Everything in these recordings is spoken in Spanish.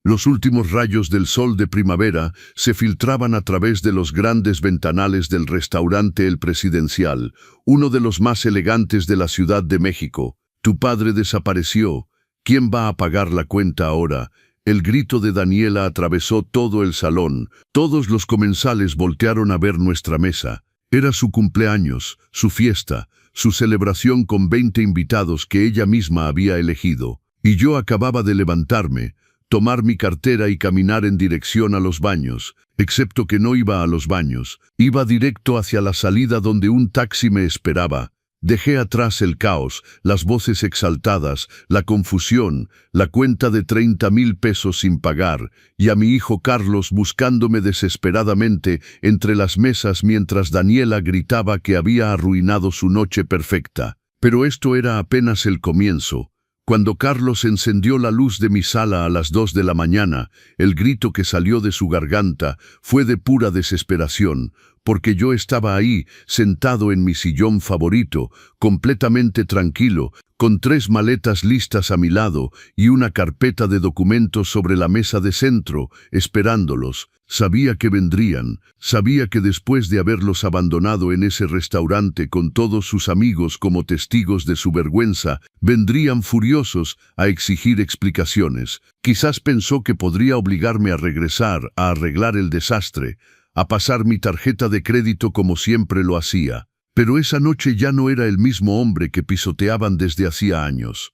Los últimos rayos del sol de primavera se filtraban a través de los grandes ventanales del restaurante El Presidencial, uno de los más elegantes de la Ciudad de México. Tu padre desapareció. ¿Quién va a pagar la cuenta ahora? El grito de Daniela atravesó todo el salón. Todos los comensales voltearon a ver nuestra mesa. Era su cumpleaños, su fiesta, su celebración con 20 invitados que ella misma había elegido. Y yo acababa de levantarme, tomar mi cartera y caminar en dirección a los baños, excepto que no iba a los baños. Iba directo hacia la salida donde un taxi me esperaba. Dejé atrás el caos, las voces exaltadas, la confusión, la cuenta de 30,000 pesos sin pagar, y a mi hijo Carlos buscándome desesperadamente entre las mesas mientras Daniela gritaba que había arruinado su noche perfecta. Pero esto era apenas el comienzo. Cuando Carlos encendió la luz de mi sala a las 2 de la mañana, el grito que salió de su garganta fue de pura desesperación, porque yo estaba ahí, sentado en mi sillón favorito, completamente tranquilo, con 3 maletas listas a mi lado y una carpeta de documentos sobre la mesa de centro, esperándolos. Sabía que vendrían, sabía que después de haberlos abandonado en ese restaurante con todos sus amigos como testigos de su vergüenza, vendrían furiosos a exigir explicaciones. Quizás pensó que podría obligarme a regresar, a arreglar el desastre, a pasar mi tarjeta de crédito como siempre lo hacía. Pero esa noche ya no era el mismo hombre que pisoteaban desde hacía años.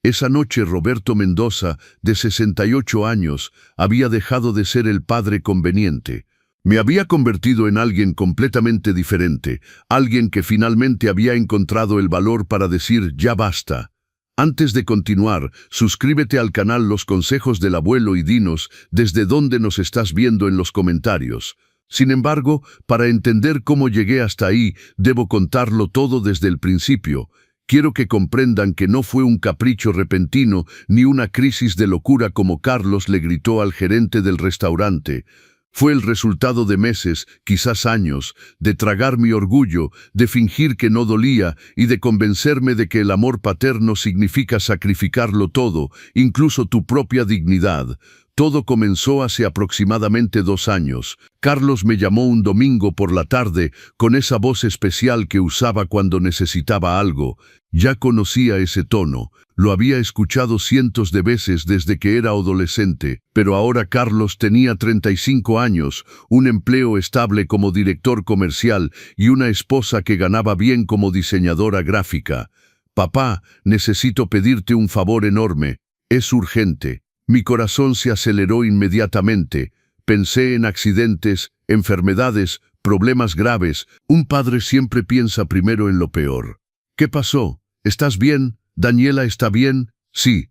Esa noche Roberto Mendoza, de 68 años, había dejado de ser el padre conveniente. Me había convertido en alguien completamente diferente, alguien que finalmente había encontrado el valor para decir ya basta. Antes de continuar, suscríbete al canal Los Consejos del Abuelo y dinos desde dónde nos estás viendo en los comentarios. Sin embargo, para entender cómo llegué hasta ahí, debo contarlo todo desde el principio. Quiero que comprendan que no fue un capricho repentino ni una crisis de locura como Carlos le gritó al gerente del restaurante. Fue el resultado de meses, quizás años, de tragar mi orgullo, de fingir que no dolía y de convencerme de que el amor paterno significa sacrificarlo todo, incluso tu propia dignidad. Todo comenzó hace aproximadamente 2 años. Carlos me llamó un domingo por la tarde con esa voz especial que usaba cuando necesitaba algo. Ya conocía ese tono. Lo había escuchado cientos de veces desde que era adolescente, pero ahora Carlos tenía 35 años, un empleo estable como director comercial y una esposa que ganaba bien como diseñadora gráfica. Papá, necesito pedirte un favor enorme. Es urgente. Mi corazón se aceleró inmediatamente. Pensé en accidentes, enfermedades, problemas graves. Un padre siempre piensa primero en lo peor. ¿Qué pasó? ¿Estás bien? ¿Daniela está bien? Sí,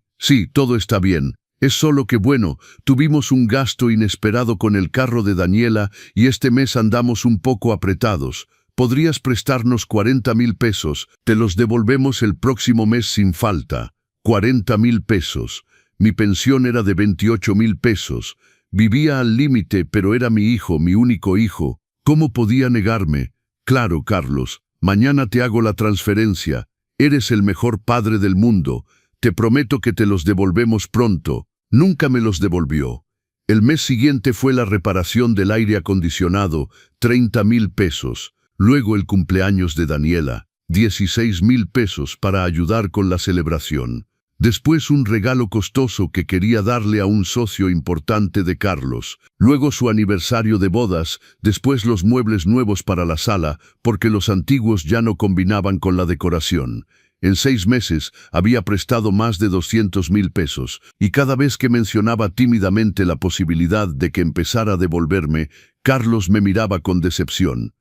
todo está bien. Es solo que bueno, tuvimos un gasto inesperado con el carro de Daniela y este mes andamos un poco apretados. ¿Podrías prestarnos 40,000 pesos? Te los devolvemos el próximo mes sin falta. 40,000 pesos. Mi pensión era de 28,000 pesos. Vivía al límite, pero era mi hijo, mi único hijo. ¿Cómo podía negarme? Claro, Carlos, mañana te hago la transferencia. Eres el mejor padre del mundo. Te prometo que te los devolvemos pronto. Nunca me los devolvió. El mes siguiente fue la reparación del aire acondicionado, 30,000 pesos. Luego el cumpleaños de Daniela, 16,000 pesos para ayudar con la celebración. Después un regalo costoso que quería darle a un socio importante de Carlos. Luego su aniversario de bodas, después los muebles nuevos para la sala, porque los antiguos ya no combinaban con la decoración. En 6 meses había prestado más de 200,000 pesos, y cada vez que mencionaba tímidamente la posibilidad de que empezara a devolverme, Carlos me miraba con decepción.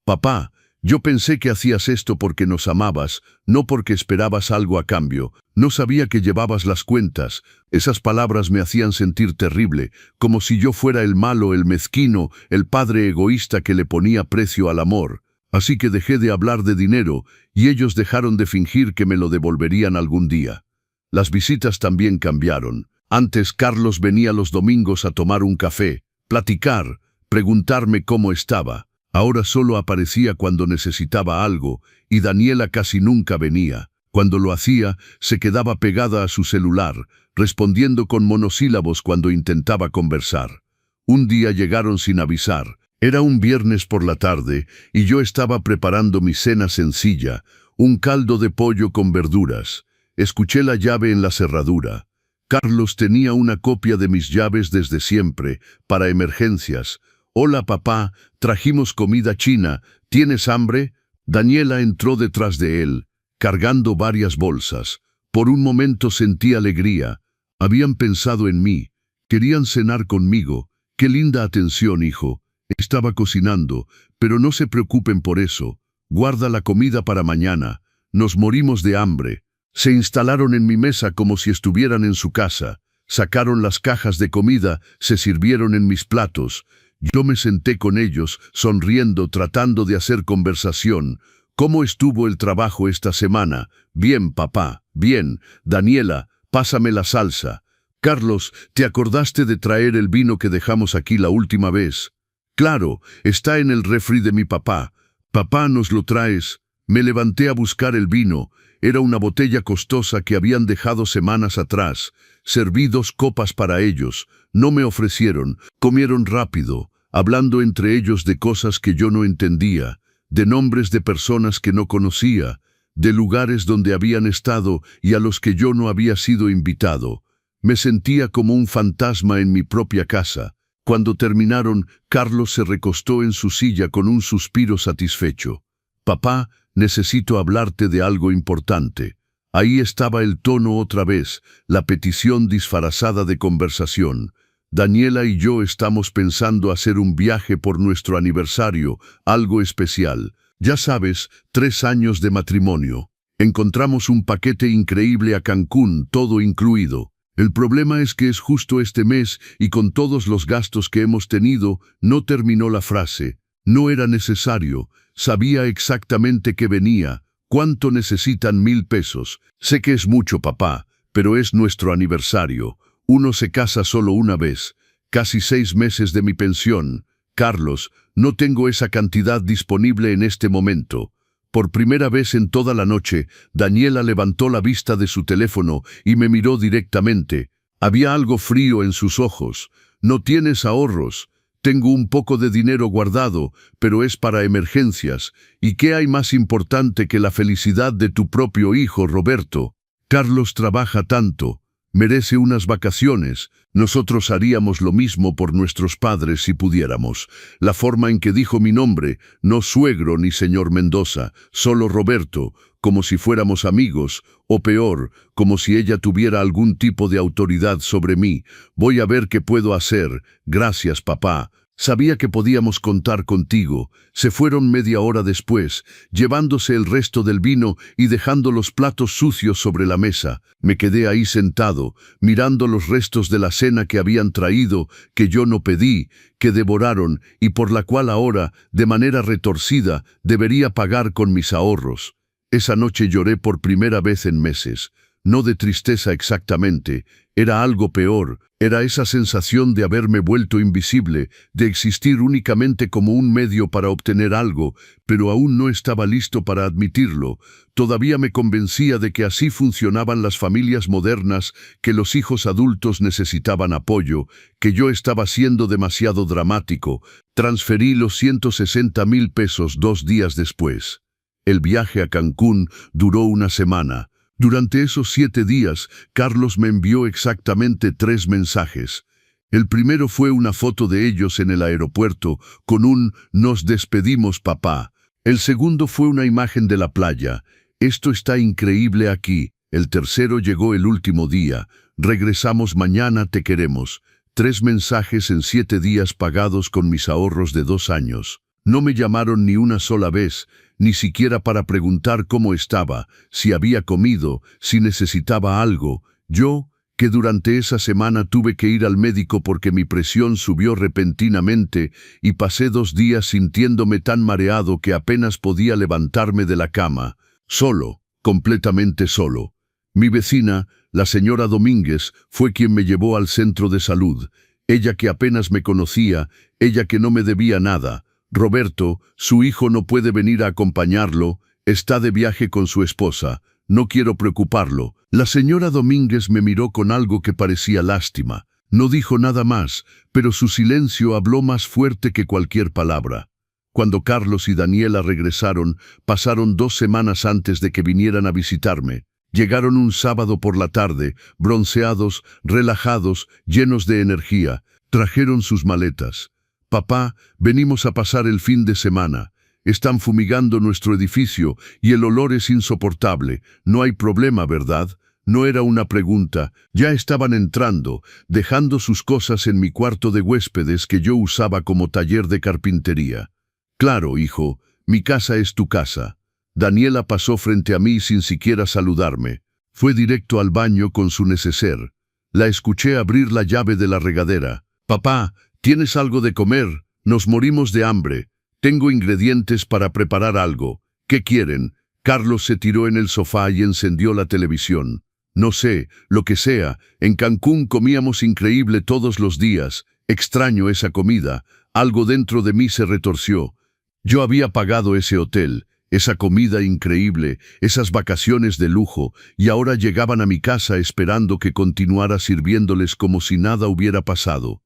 Papá, yo pensé que hacías esto porque nos amabas, no porque esperabas algo a cambio. No sabía que llevabas las cuentas. Esas palabras me hacían sentir terrible, como si yo fuera el malo, el mezquino, el padre egoísta que le ponía precio al amor. Así que dejé de hablar de dinero, y ellos dejaron de fingir que me lo devolverían algún día. Las visitas también cambiaron. Antes Carlos venía los domingos a tomar un café, platicar, preguntarme cómo estaba. Ahora solo aparecía cuando necesitaba algo, y Daniela casi nunca venía. Cuando lo hacía, se quedaba pegada a su celular, respondiendo con monosílabos cuando intentaba conversar. Un día llegaron sin avisar. Era un viernes por la tarde y yo estaba preparando mi cena sencilla, un caldo de pollo con verduras. Escuché la llave en la cerradura. Carlos tenía una copia de mis llaves desde siempre, para emergencias. «Hola, papá, trajimos comida china. ¿Tienes hambre?» Daniela entró detrás de él, cargando varias bolsas. Por un momento sentí alegría. Habían pensado en mí. Querían cenar conmigo. «Qué linda atención, hijo». Estaba cocinando, pero no se preocupen por eso. Guarda la comida para mañana. Nos morimos de hambre. Se instalaron en mi mesa como si estuvieran en su casa. Sacaron las cajas de comida, se sirvieron en mis platos. Yo me senté con ellos, sonriendo, tratando de hacer conversación. «¿Cómo estuvo el trabajo esta semana?» «Bien, papá, bien. Daniela, pásame la salsa». «Carlos, ¿te acordaste de traer el vino que dejamos aquí la última vez?» «Claro, está en el refri de mi papá». «Papá, ¿nos lo traes?» Me levanté a buscar el vino. Era una botella costosa que habían dejado semanas atrás. Serví 2 copas para ellos. No me ofrecieron. Comieron rápido, hablando entre ellos de cosas que yo no entendía, de nombres de personas que no conocía, de lugares donde habían estado y a los que yo no había sido invitado. Me sentía como un fantasma en mi propia casa. Cuando terminaron, Carlos se recostó en su silla con un suspiro satisfecho. «Papá, necesito hablarte de algo importante». Ahí estaba el tono otra vez, la petición disfrazada de conversación. «Daniela y yo estamos pensando hacer un viaje por nuestro aniversario, algo especial. Ya sabes, 3 años de matrimonio. Encontramos un paquete increíble a Cancún, todo incluido. El problema es que es justo este mes y con todos los gastos que hemos tenido, no terminó la frase. No era necesario. Sabía exactamente que venía. ¿Cuánto necesitan 1,000 pesos? Sé que es mucho, papá, pero es nuestro aniversario. Uno se casa solo una vez. Casi 6 meses de mi pensión. Carlos, no tengo esa cantidad disponible en este momento». Por primera vez en toda la noche, Daniela levantó la vista de su teléfono y me miró directamente. Había algo frío en sus ojos. «¿No tienes ahorros?» «Tengo un poco de dinero guardado, pero es para emergencias. ¿Y qué hay más importante que la felicidad de tu propio hijo, Roberto? Carlos trabaja tanto. Merece unas vacaciones. Nosotros haríamos lo mismo por nuestros padres si pudiéramos». La forma en que dijo mi nombre, no suegro ni señor Mendoza, solo Roberto, como si fuéramos amigos, o peor, como si ella tuviera algún tipo de autoridad sobre mí. «Voy a ver qué puedo hacer. Gracias, papá. Sabía que podíamos contar contigo». Se fueron media hora después, llevándose el resto del vino y dejando los platos sucios sobre la mesa. Me quedé ahí sentado, mirando los restos de la cena que habían traído, que yo no pedí, que devoraron y por la cual ahora, de manera retorcida, debería pagar con mis ahorros. Esa noche lloré por primera vez en meses. No de tristeza exactamente, era algo peor. Era esa sensación de haberme vuelto invisible, de existir únicamente como un medio para obtener algo, pero aún no estaba listo para admitirlo. Todavía me convencía de que así funcionaban las familias modernas, que los hijos adultos necesitaban apoyo, que yo estaba siendo demasiado dramático. Transferí los 160,000 pesos 2 días después. El viaje a Cancún duró una semana. Durante esos 7 días, Carlos me envió exactamente 3 mensajes. El primero fue una foto de ellos en el aeropuerto, con un «Nos despedimos, papá». El segundo fue una imagen de la playa. «Esto está increíble aquí». El tercero llegó el último día. «Regresamos mañana, te queremos». 3 mensajes en 7 días pagados con mis ahorros de 2 años. No me llamaron ni una sola vez, ni siquiera para preguntar cómo estaba, si había comido, si necesitaba algo. Yo, que durante esa semana tuve que ir al médico porque mi presión subió repentinamente y pasé 2 días sintiéndome tan mareado que apenas podía levantarme de la cama. Solo, completamente solo. Mi vecina, la señora Domínguez, fue quien me llevó al centro de salud. Ella que apenas me conocía, ella que no me debía nada. Roberto, su hijo, no puede venir a acompañarlo, está de viaje con su esposa. no quiero preocuparlo. La señora Domínguez me miró con algo que parecía lástima. No dijo nada más, pero su silencio habló más fuerte que cualquier palabra. Cuando Carlos y Daniela regresaron, pasaron 2 semanas antes de que vinieran a visitarme. Llegaron un sábado por la tarde, bronceados, relajados, llenos de energía. Trajeron sus maletas. «Papá, venimos a pasar el fin de semana. Están fumigando nuestro edificio y el olor es insoportable. No hay problema, ¿verdad?». No era una pregunta. Ya estaban entrando, dejando sus cosas en mi cuarto de huéspedes que yo usaba como taller de carpintería. «Claro, hijo, mi casa es tu casa». Daniela pasó frente a mí sin siquiera saludarme. Fue directo al baño con su neceser. La escuché abrir la llave de la regadera. «Papá, ¿tienes algo de comer? Nos morimos de hambre. Tengo ingredientes para preparar algo. ¿Qué quieren?». Carlos se tiró en el sofá y encendió la televisión. «No sé, lo que sea. En Cancún comíamos increíble todos los días. Extraño esa comida». Algo dentro de mí se retorció. Yo había pagado ese hotel, esa comida increíble, esas vacaciones de lujo, y ahora llegaban a mi casa esperando que continuara sirviéndoles como si nada hubiera pasado.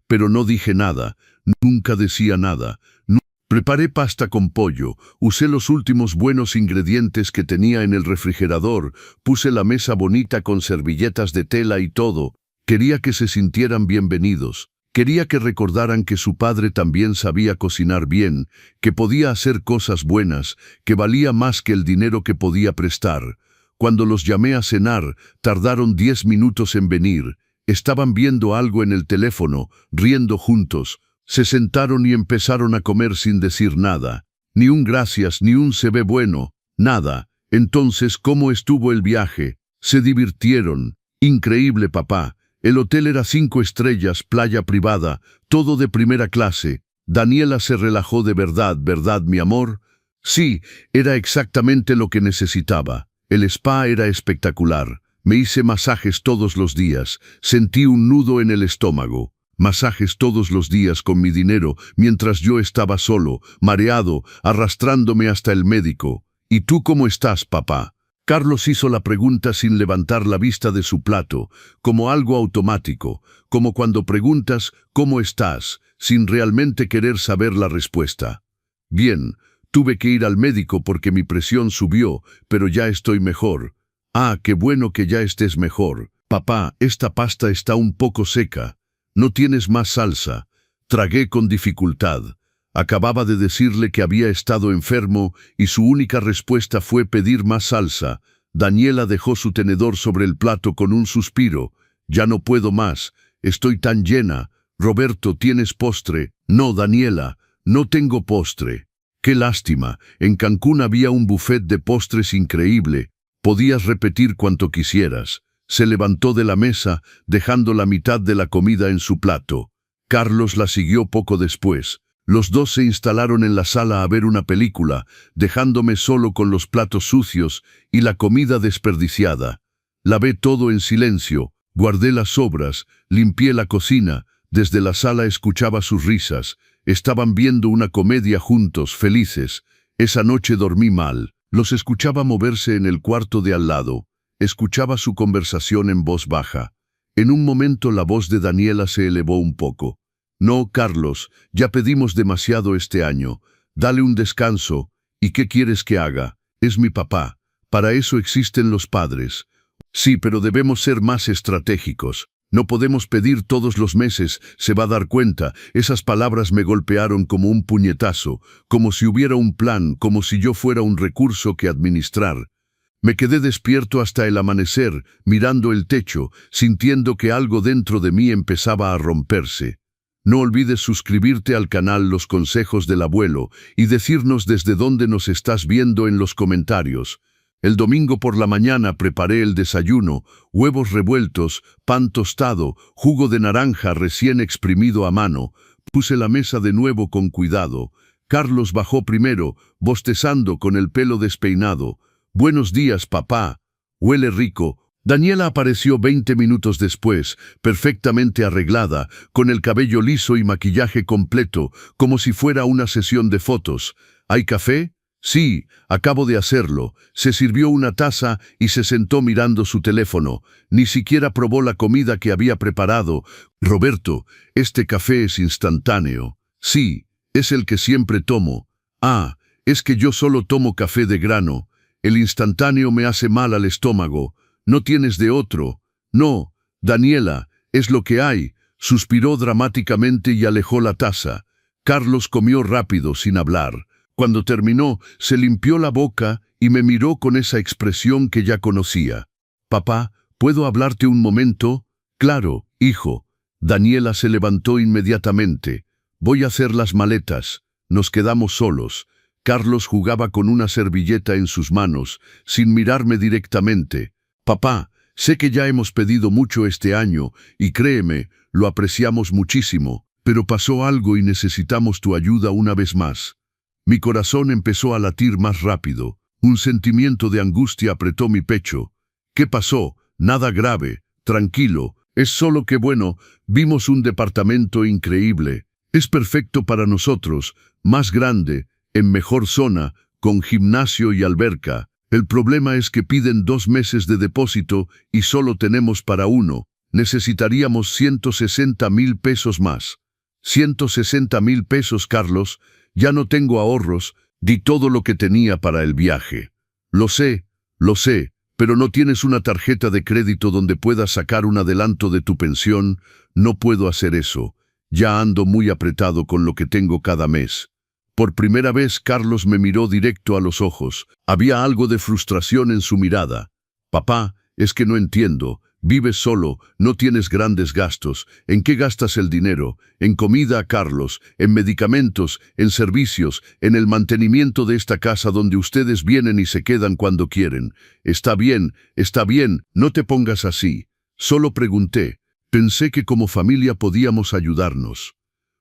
Pero no dije nada, nunca decía nada. Preparé pasta con pollo, usé los últimos buenos ingredientes que tenía en el refrigerador, puse la mesa bonita con servilletas de tela y todo. Quería que se sintieran bienvenidos. Quería que recordaran que su padre también sabía cocinar bien, que podía hacer cosas buenas, que valía más que el dinero que podía prestar. Cuando los llamé a cenar, tardaron 10 minutos en venir. Estaban viendo algo en el teléfono, riendo juntos. Se sentaron y empezaron a comer sin decir nada. Ni un gracias, ni un se ve bueno, nada. Entonces, ¿cómo estuvo el viaje? Se divirtieron. Increíble, papá. El hotel era 5 estrellas, playa privada, todo de primera clase. Daniela se relajó de verdad, ¿verdad, mi amor? Sí, era exactamente lo que necesitaba. El spa era espectacular. Me hice masajes todos los días. Sentí un nudo en el estómago. Masajes todos los días con mi dinero, mientras yo estaba solo, mareado, arrastrándome hasta el médico. ¿Y tú cómo estás, papá? Carlos hizo la pregunta sin levantar la vista de su plato, como algo automático, como cuando preguntas «¿Cómo estás?», sin realmente querer saber la respuesta. «Bien, tuve que ir al médico porque mi presión subió, pero ya estoy mejor». «Ah, qué bueno que ya estés mejor. Papá, esta pasta está un poco seca. ¿No tienes más salsa?». Tragué con dificultad. Acababa de decirle que había estado enfermo y su única respuesta fue pedir más salsa. Daniela dejó su tenedor sobre el plato con un suspiro. «Ya no puedo más. Estoy tan llena. Roberto, ¿tienes postre?». «No, Daniela, no tengo postre». «Qué lástima. En Cancún había un buffet de postres increíble. Podías repetir cuanto quisieras». Se levantó de la mesa, dejando la mitad de la comida en su plato. Carlos la siguió poco después. Los dos se instalaron en la sala a ver una película, dejándome solo con los platos sucios y la comida desperdiciada. Lavé todo en silencio, guardé las sobras, limpié la cocina. Desde la sala escuchaba sus risas. Estaban viendo una comedia juntos, felices. Esa noche dormí mal. Los escuchaba moverse en el cuarto de al lado. Escuchaba su conversación en voz baja. En un momento la voz de Daniela se elevó un poco. «No, Carlos, ya pedimos demasiado este año. Dale un descanso. ¿Y qué quieres que haga? Es mi papá. Para eso existen los padres». «Sí, pero debemos ser más estratégicos. No podemos pedir todos los meses, se va a dar cuenta». Esas palabras me golpearon como un puñetazo, como si hubiera un plan, como si yo fuera un recurso que administrar. Me quedé despierto hasta el amanecer, mirando el techo, sintiendo que algo dentro de mí empezaba a romperse. No olvides suscribirte al canal Los Consejos del Abuelo y decirnos desde dónde nos estás viendo en los comentarios. El domingo por la mañana preparé el desayuno, huevos revueltos, pan tostado, jugo de naranja recién exprimido a mano. Puse la mesa de nuevo con cuidado. Carlos bajó primero, bostezando con el pelo despeinado. «Buenos días, papá. Huele rico». Daniela apareció 20 minutos después, perfectamente arreglada, con el cabello liso y maquillaje completo, como si fuera una sesión de fotos. «¿Hay café?». Sí, acabo de hacerlo. Se sirvió una taza y se sentó mirando su teléfono. Ni siquiera probó la comida que había preparado. Roberto, este café es instantáneo. Sí, es el que siempre tomo. Ah, es que yo solo tomo café de grano. El instantáneo me hace mal al estómago. ¿No tienes de otro? No, Daniela, es lo que hay. Suspiró dramáticamente y alejó la taza. Carlos comió rápido, sin hablar. Cuando terminó, se limpió la boca y me miró con esa expresión que ya conocía. «Papá, ¿puedo hablarte un momento?» «Claro, hijo». Daniela se levantó inmediatamente. «Voy a hacer las maletas. Nos quedamos solos». Carlos jugaba con una servilleta en sus manos, sin mirarme directamente. «Papá, sé que ya hemos pedido mucho este año, y créeme, lo apreciamos muchísimo, pero pasó algo y necesitamos tu ayuda una vez más». Mi corazón empezó a latir más rápido. Un sentimiento de angustia apretó mi pecho. «¿Qué pasó? Nada grave. Tranquilo. Es solo que bueno, vimos un departamento increíble. Es perfecto para nosotros, más grande, en mejor zona, con gimnasio y alberca. El problema es que piden 2 meses de depósito y solo tenemos para 1. Necesitaríamos 160,000 pesos más». «160,000 pesos, Carlos. Ya no tengo ahorros, di todo lo que tenía para el viaje». Lo sé, pero no tienes una tarjeta de crédito donde puedas sacar un adelanto de tu pensión. No puedo hacer eso. Ya ando muy apretado con lo que tengo cada mes». Por primera vez Carlos me miró directo a los ojos. Había algo de frustración en su mirada. «Papá, es que no entiendo. Vives solo, no tienes grandes gastos. ¿En qué gastas el dinero? En comida, Carlos, en medicamentos, en servicios, en el mantenimiento de esta casa donde ustedes vienen y se quedan cuando quieren. Está bien, no te pongas así. Solo pregunté. Pensé que como familia podíamos ayudarnos.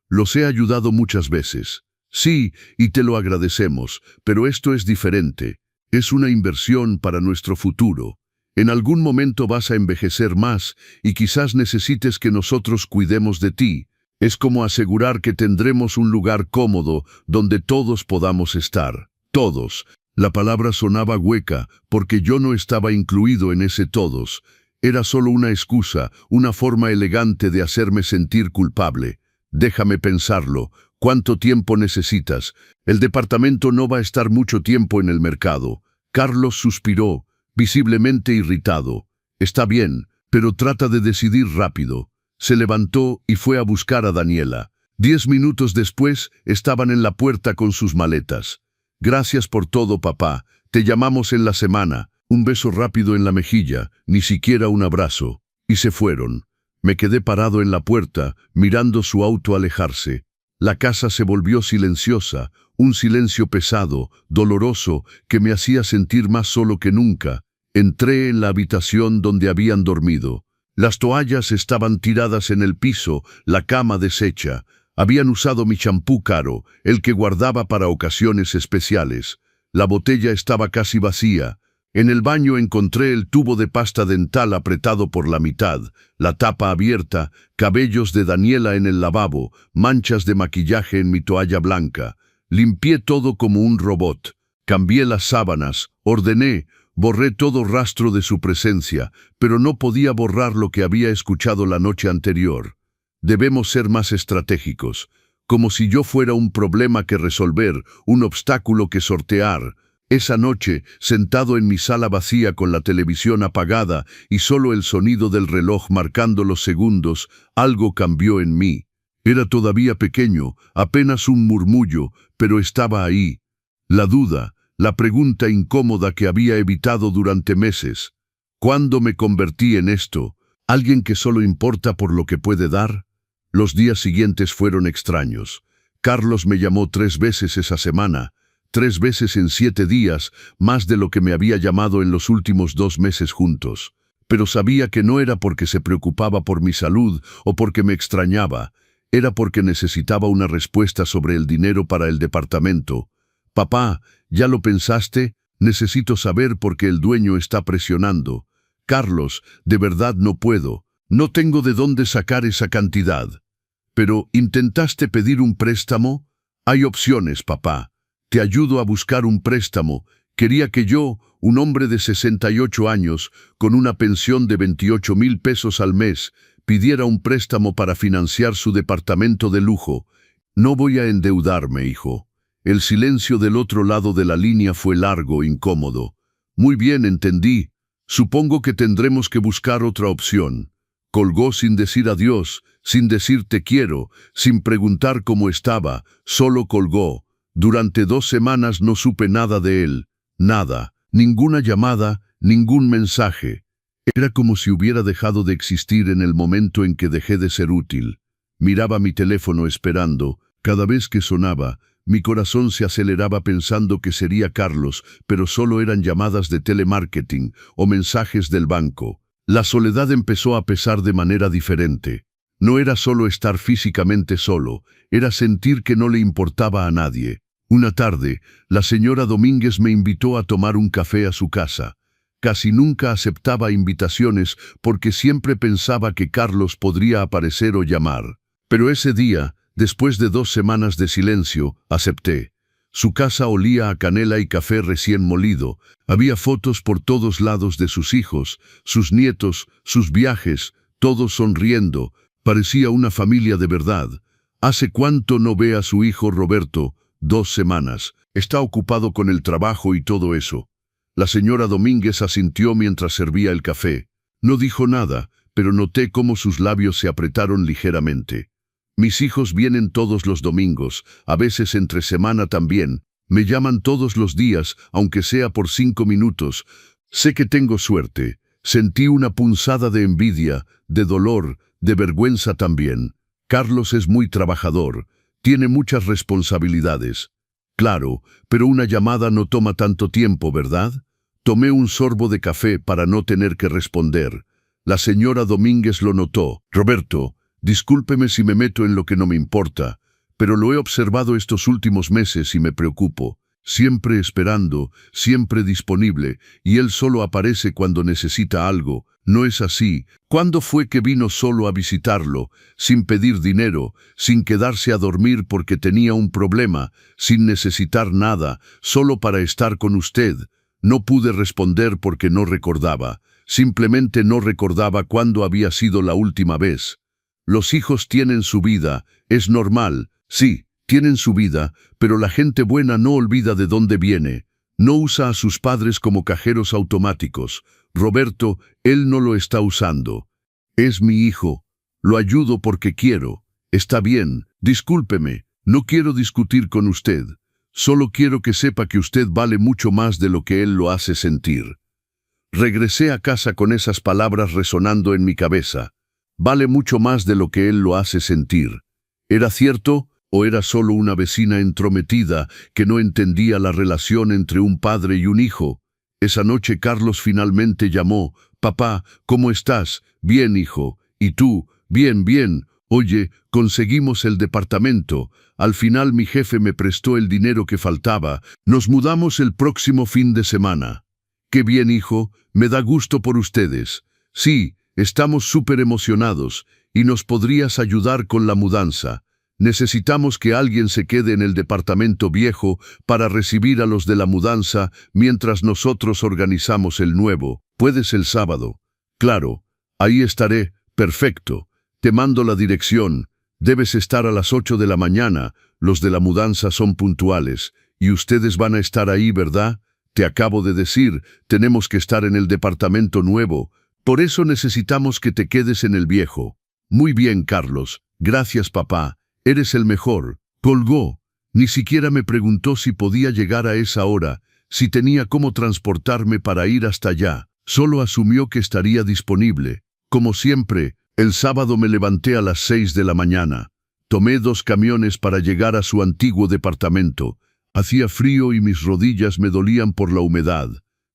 Los he ayudado muchas veces. Sí, y te lo agradecemos, pero esto es diferente. Es una inversión para nuestro futuro. En algún momento vas a envejecer más y quizás necesites que nosotros cuidemos de ti. Es como asegurar que tendremos un lugar cómodo donde todos podamos estar. Todos. La palabra sonaba hueca porque yo no estaba incluido en ese todos. Era solo una excusa, una forma elegante de hacerme sentir culpable. Déjame pensarlo. ¿Cuánto tiempo necesitas? El departamento no va a estar mucho tiempo en el mercado. Carlos suspiró, visiblemente irritado. Está bien, pero trata de decidir rápido. Se levantó y fue a buscar a Daniela. 10 minutos después, estaban en la puerta con sus maletas. Gracias por todo, papá. Te llamamos en la semana. Un beso rápido en la mejilla, ni siquiera un abrazo. Y se fueron. Me quedé parado en la puerta, mirando su auto alejarse. La casa se volvió silenciosa, un silencio pesado, doloroso, que me hacía sentir más solo que nunca. Entré en la habitación donde habían dormido. Las toallas estaban tiradas en el piso, la cama deshecha. Habían usado mi champú caro, el que guardaba para ocasiones especiales. La botella estaba casi vacía. En el baño encontré el tubo de pasta dental apretado por la mitad, la tapa abierta, cabellos de Daniela en el lavabo, manchas de maquillaje en mi toalla blanca. Limpié todo como un robot. Cambié las sábanas, ordené, borré todo rastro de su presencia, pero no podía borrar lo que había escuchado la noche anterior. Debemos ser más estratégicos, como si yo fuera un problema que resolver, un obstáculo que sortear. Esa noche, sentado en mi sala vacía con la televisión apagada y solo el sonido del reloj marcando los segundos, algo cambió en mí. Era todavía pequeño, apenas un murmullo, pero estaba ahí. La duda, la pregunta incómoda que había evitado durante meses. ¿Cuándo me convertí en esto? ¿Alguien que solo importa por lo que puede dar? Los días siguientes fueron extraños. Carlos me llamó 3 veces esa semana. 3 veces en 7 días, más de lo que me había llamado en los últimos 2 meses juntos. Pero sabía que no era porque se preocupaba por mi salud o porque me extrañaba. Era porque necesitaba una respuesta sobre el dinero para el departamento. «Papá, ¿ya lo pensaste? Necesito saber por qué el dueño está presionando». «Carlos, de verdad no puedo. No tengo de dónde sacar esa cantidad». «¿Pero intentaste pedir un préstamo?» «Hay opciones, papá. Te ayudo a buscar un préstamo. Quería que yo, un hombre de 68 años, con una pensión de 28,000 pesos al mes, pidiera un préstamo para financiar su departamento de lujo. No voy a endeudarme, hijo. El silencio del otro lado de la línea fue largo, incómodo. Muy bien, entendí. Supongo que tendremos que buscar otra opción. Colgó sin decir adiós, sin decir te quiero, sin preguntar cómo estaba, solo colgó. Durante 2 semanas no supe nada de él. Nada, ninguna llamada, ningún mensaje. Era como si hubiera dejado de existir en el momento en que dejé de ser útil. Miraba mi teléfono esperando. Cada vez que sonaba, mi corazón se aceleraba pensando que sería Carlos, pero solo eran llamadas de telemarketing o mensajes del banco. La soledad empezó a pesar de manera diferente. No era solo estar físicamente solo, era sentir que no le importaba a nadie. Una tarde, la señora Domínguez me invitó a tomar un café a su casa. Casi nunca aceptaba invitaciones porque siempre pensaba que Carlos podría aparecer o llamar. Pero ese día, después de 2 semanas de silencio, acepté. Su casa olía a canela y café recién molido. Había fotos por todos lados de sus hijos, sus nietos, sus viajes, todos sonriendo. Parecía una familia de verdad. ¿Hace cuánto no ve a su hijo Roberto? 2 semanas. Está ocupado con el trabajo y todo eso. La señora Domínguez asintió mientras servía el café. No dijo nada, pero noté cómo sus labios se apretaron ligeramente. Mis hijos vienen todos los domingos, a veces entre semana también. Me llaman todos los días, aunque sea por 5 minutos. Sé que tengo suerte. Sentí una punzada de envidia, de dolor, de vergüenza también. Carlos es muy trabajador. Tiene muchas responsabilidades. Claro, pero una llamada no toma tanto tiempo, ¿verdad? Tomé un sorbo de café para no tener que responder. La señora Domínguez lo notó. Roberto, discúlpeme si me meto en lo que no me importa, pero lo he observado estos últimos meses y me preocupo. Siempre esperando, siempre disponible, y él solo aparece cuando necesita algo. No es así. ¿Cuándo fue que vino solo a visitarlo, sin pedir dinero, sin quedarse a dormir porque tenía un problema, sin necesitar nada, solo para estar con usted? No pude responder porque no recordaba. Simplemente no recordaba cuándo había sido la última vez. Los hijos tienen su vida, es normal, sí, tienen su vida, pero la gente buena no olvida de dónde viene. No usa a sus padres como cajeros automáticos. Roberto, él no lo está usando. Es mi hijo. Lo ayudo porque quiero. Está bien, discúlpeme, no quiero discutir con usted. Solo quiero que sepa que usted vale mucho más de lo que él lo hace sentir. Regresé a casa con esas palabras resonando en mi cabeza. Vale mucho más de lo que él lo hace sentir. ¿Era cierto o era solo una vecina entrometida que no entendía la relación entre un padre y un hijo? Esa noche Carlos finalmente llamó. Papá, ¿cómo estás? Bien, hijo. ¿Y tú? Bien, bien. Oye, conseguimos el departamento. Al final mi jefe me prestó el dinero que faltaba. Nos mudamos el próximo fin de semana. Qué bien, hijo. Me da gusto por ustedes. Sí, estamos súper emocionados. ¿Y nos podrías ayudar con la mudanza? Necesitamos que alguien se quede en el departamento viejo para recibir a los de la mudanza mientras nosotros organizamos el nuevo. ¿Puedes el sábado? Claro. Ahí estaré. Perfecto. Te mando la dirección. Debes estar a las 8 de la mañana. Los de la mudanza son puntuales. Y ustedes van a estar ahí, ¿verdad? Te acabo de decir, tenemos que estar en el departamento nuevo. Por eso necesitamos que te quedes en el viejo. Muy bien, Carlos. Gracias, papá. Eres el mejor. Colgó. Ni siquiera me preguntó si podía llegar a esa hora, si tenía cómo transportarme para ir hasta allá. Solo asumió que estaría disponible. Como siempre, el sábado me levanté a las 6 de la mañana. Tomé 2 camiones para llegar a su antiguo departamento. Hacía frío y mis rodillas me dolían por la humedad.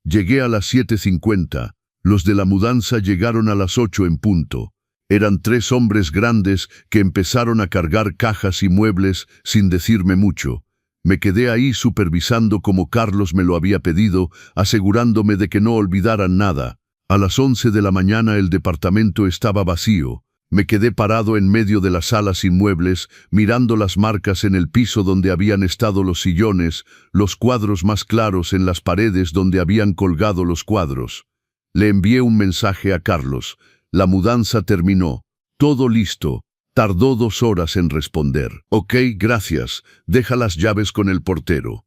Llegué a las 7:50. Los de la mudanza llegaron a las 8 en punto. Eran 3 hombres grandes que empezaron a cargar cajas y muebles sin decirme mucho. Me quedé ahí supervisando como Carlos me lo había pedido, asegurándome de que no olvidaran nada. A las 11 de la mañana el departamento estaba vacío. Me quedé parado en medio de la sala sin muebles, mirando las marcas en el piso donde habían estado los sillones, los cuadros más claros en las paredes donde habían colgado los cuadros. Le envié un mensaje a Carlos. La mudanza terminó. Todo listo. Tardó 2 horas en responder. Ok, gracias. Deja las llaves con el portero.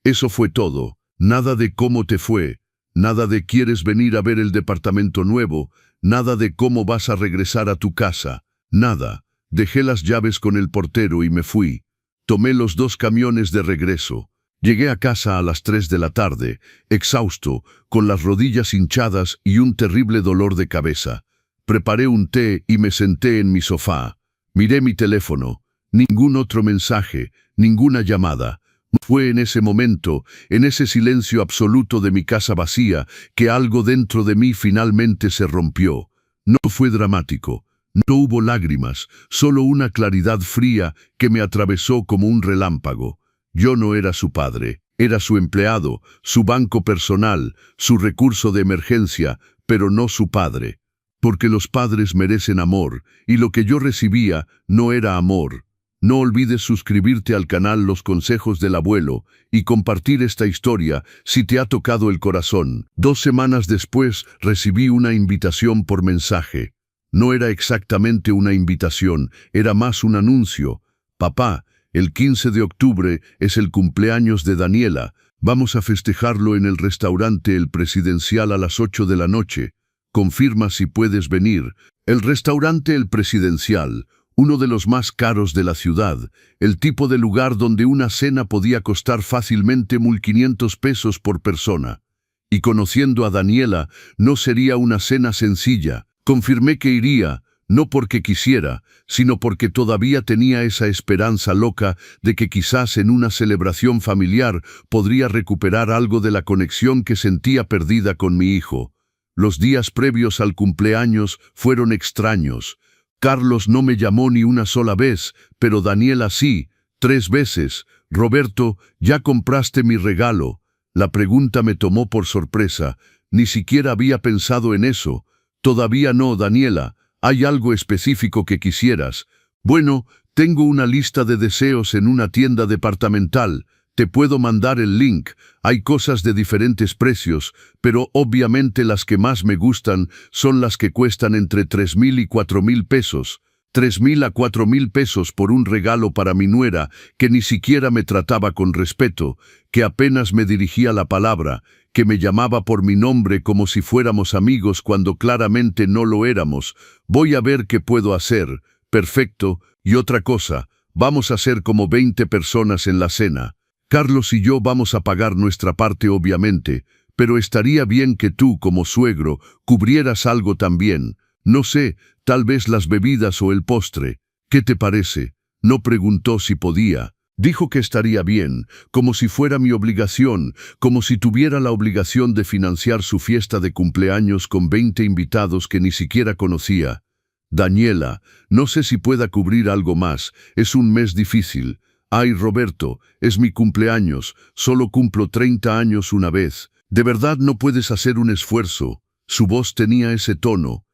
Eso fue todo. Nada de cómo te fue. Nada de quieres venir a ver el departamento nuevo. Nada de cómo vas a regresar a tu casa. Nada. Dejé las llaves con el portero y me fui. Tomé los 2 camiones de regreso. Llegué a casa a las 3 de la tarde, exhausto, con las rodillas hinchadas y un terrible dolor de cabeza. Preparé un té y me senté en mi sofá. Miré mi teléfono. Ningún otro mensaje, ninguna llamada. Fue en ese momento, en ese silencio absoluto de mi casa vacía, que algo dentro de mí finalmente se rompió. No fue dramático, no hubo lágrimas, solo una claridad fría que me atravesó como un relámpago. Yo no era su padre, era su empleado, su banco personal, su recurso de emergencia, pero no su padre. Porque los padres merecen amor, y lo que yo recibía no era amor. No olvides suscribirte al canal Los Consejos del Abuelo y compartir esta historia si te ha tocado el corazón. 2 semanas después recibí una invitación por mensaje. No era exactamente una invitación, era más un anuncio. Papá, el 15 de octubre es el cumpleaños de Daniela. Vamos a festejarlo en el restaurante El Presidencial a las 8 de la noche. Confirma si puedes venir. El restaurante El Presidencial, uno de los más caros de la ciudad, el tipo de lugar donde una cena podía costar fácilmente 1.500 pesos por persona. Y conociendo a Daniela, no sería una cena sencilla. Confirmé que iría, no porque quisiera, sino porque todavía tenía esa esperanza loca de que quizás en una celebración familiar podría recuperar algo de la conexión que sentía perdida con mi hijo. Los días previos al cumpleaños fueron extraños. Carlos no me llamó ni una sola vez, pero Daniela sí, 3 veces. Roberto, ¿ya compraste mi regalo? La pregunta me tomó por sorpresa. Ni siquiera había pensado en eso. Todavía no, Daniela. ¿Hay algo específico que quisieras? Bueno, tengo una lista de deseos en una tienda departamental. Te puedo mandar el link. Hay cosas de diferentes precios, pero obviamente las que más me gustan son las que cuestan entre 3,000 y 4,000 pesos. 3,000 a 4,000 pesos por un regalo para mi nuera, que ni siquiera me trataba con respeto, que apenas me dirigía la palabra, que me llamaba por mi nombre como si fuéramos amigos cuando claramente no lo éramos. Voy a ver qué puedo hacer. Perfecto. Y otra cosa, vamos a ser como 20 personas en la cena. Carlos y yo vamos a pagar nuestra parte obviamente, pero estaría bien que tú, como suegro, cubrieras algo también. No sé, tal vez las bebidas o el postre. ¿Qué te parece? No preguntó si podía. Dijo que estaría bien, como si fuera mi obligación, como si tuviera la obligación de financiar su fiesta de cumpleaños con 20 invitados que ni siquiera conocía. Daniela, no sé si pueda cubrir algo más, es un mes difícil. Ay, Roberto, es mi cumpleaños, solo cumplo 30 años una vez. ¿De verdad no puedes hacer un esfuerzo? Su voz tenía ese tono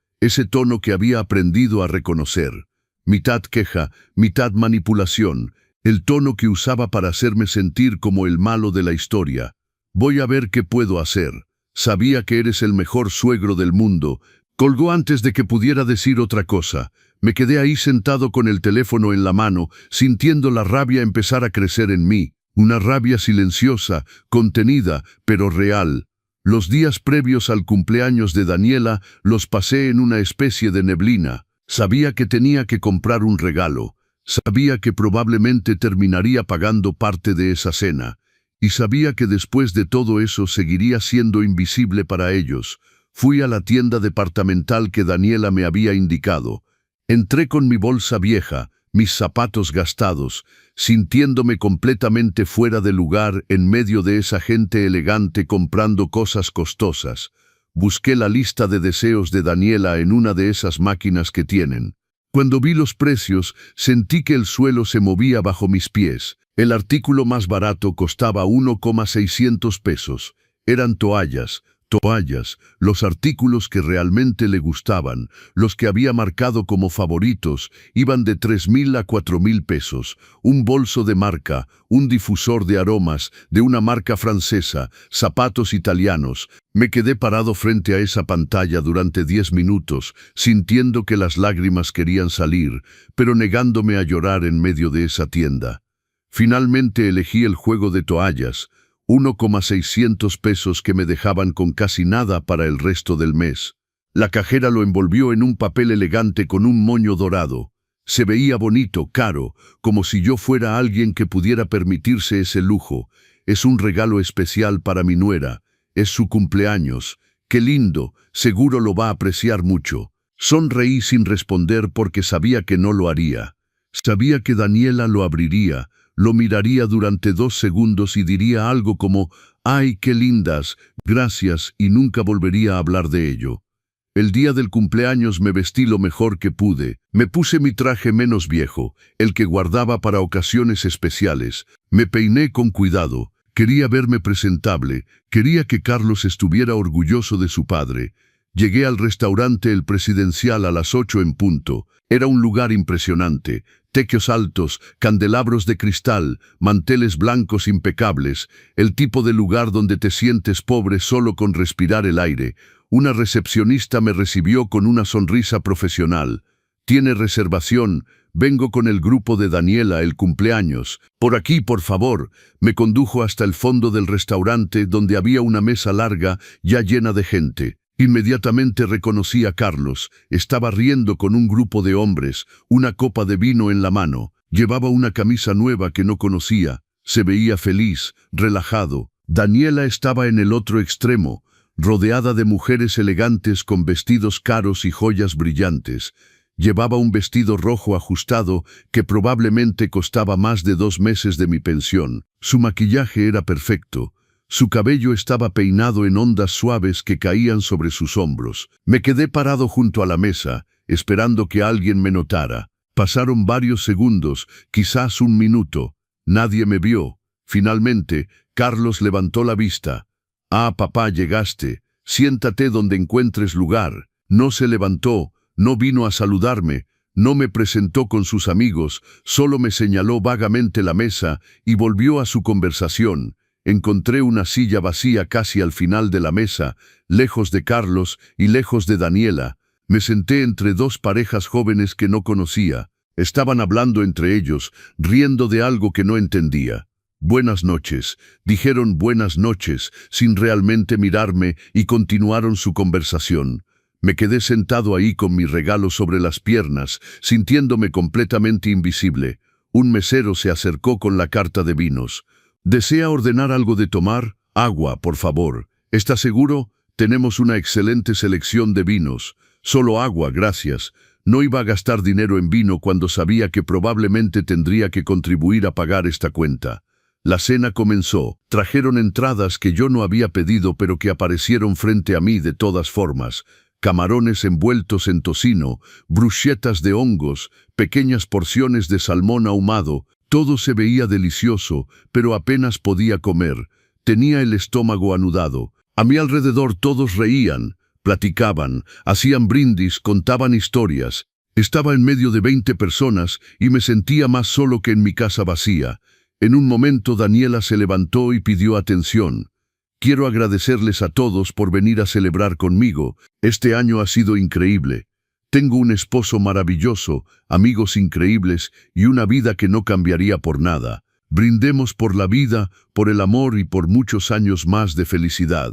que había aprendido a reconocer. Mitad queja, mitad manipulación, el tono que usaba para hacerme sentir como el malo de la historia. Voy a ver qué puedo hacer. Sabía que eres el mejor suegro del mundo. Colgó antes de que pudiera decir otra cosa. Me quedé ahí sentado con el teléfono en la mano, sintiendo la rabia empezar a crecer en mí. Una rabia silenciosa, contenida, pero real. Los días previos al cumpleaños de Daniela los pasé en una especie de neblina. Sabía que tenía que comprar un regalo. Sabía que probablemente terminaría pagando parte de esa cena. Y sabía que después de todo eso seguiría siendo invisible para ellos. Fui a la tienda departamental que Daniela me había indicado. Entré con mi bolsa vieja, mis zapatos gastados, sintiéndome completamente fuera de lugar en medio de esa gente elegante comprando cosas costosas. Busqué la lista de deseos de Daniela en una de esas máquinas que tienen. Cuando vi los precios, sentí que el suelo se movía bajo mis pies. El artículo más barato costaba 1,600 pesos. Eran toallas, toallas, los artículos que realmente le gustaban, los que había marcado como favoritos, iban de 3.000 a 4.000 pesos. Un bolso de marca, un difusor de aromas, de una marca francesa, zapatos italianos. Me quedé parado frente a esa pantalla durante 10 minutos, sintiendo que las lágrimas querían salir, pero negándome a llorar en medio de esa tienda. Finalmente elegí el juego de toallas, 1,600 pesos que me dejaban con casi nada para el resto del mes. La cajera lo envolvió en un papel elegante con un moño dorado. Se veía bonito, caro, como si yo fuera alguien que pudiera permitirse ese lujo. Es un regalo especial para mi nuera. Es su cumpleaños. ¡Qué lindo! Seguro lo va a apreciar mucho. Sonreí sin responder porque sabía que no lo haría. Sabía que Daniela lo abriría, lo miraría durante 2 segundos y diría algo como «¡Ay, qué lindas! Gracias», y nunca volvería a hablar de ello. El día del cumpleaños me vestí lo mejor que pude. Me puse mi traje menos viejo, el que guardaba para ocasiones especiales. Me peiné con cuidado. Quería verme presentable. Quería que Carlos estuviera orgulloso de su padre. Llegué al restaurante El Presidencial a las 8 en punto. Era un lugar impresionante. Techos altos, candelabros de cristal, manteles blancos impecables, el tipo de lugar donde te sientes pobre solo con respirar el aire. Una recepcionista me recibió con una sonrisa profesional. «Tiene reservación, vengo con el grupo de Daniela, el cumpleaños. Por aquí, por favor». Me condujo hasta el fondo del restaurante donde había una mesa larga ya llena de gente. Inmediatamente reconocí a Carlos. Estaba riendo con un grupo de hombres, una copa de vino en la mano. Llevaba una camisa nueva que no conocía. Se veía feliz, relajado. Daniela estaba en el otro extremo, rodeada de mujeres elegantes con vestidos caros y joyas brillantes. Llevaba un vestido rojo ajustado que probablemente costaba más de 2 meses de mi pensión. Su maquillaje era perfecto. Su cabello estaba peinado en ondas suaves que caían sobre sus hombros. Me quedé parado junto a la mesa, esperando que alguien me notara. Pasaron varios segundos, quizás 1 minuto. Nadie me vio. Finalmente, Carlos levantó la vista. «Ah, papá, llegaste. Siéntate donde encuentres lugar». No se levantó, no vino a saludarme, no me presentó con sus amigos, solo me señaló vagamente la mesa y volvió a su conversación. Encontré una silla vacía casi al final de la mesa, lejos de Carlos y lejos de Daniela. Me senté entre 2 parejas jóvenes que no conocía. Estaban hablando entre ellos, riendo de algo que no entendía. «Buenas noches», dijeron buenas noches, sin realmente mirarme, y continuaron su conversación. Me quedé sentado ahí con mi regalo sobre las piernas, sintiéndome completamente invisible. Un mesero se acercó con la carta de vinos. «¿Desea ordenar algo de tomar? Agua, por favor. ¿Está seguro? Tenemos una excelente selección de vinos. Solo agua, gracias». No iba a gastar dinero en vino cuando sabía que probablemente tendría que contribuir a pagar esta cuenta. La cena comenzó. Trajeron entradas que yo no había pedido pero que aparecieron frente a mí de todas formas. Camarones envueltos en tocino, bruschetas de hongos, pequeñas porciones de salmón ahumado. Todo se veía delicioso, pero apenas podía comer. Tenía el estómago anudado. A mi alrededor todos reían, platicaban, hacían brindis, contaban historias. Estaba en medio de 20 personas y me sentía más solo que en mi casa vacía. En un momento Daniela se levantó y pidió atención. «Quiero agradecerles a todos por venir a celebrar conmigo. Este año ha sido increíble. Tengo un esposo maravilloso, amigos increíbles y una vida que no cambiaría por nada. Brindemos por la vida, por el amor y por muchos años más de felicidad».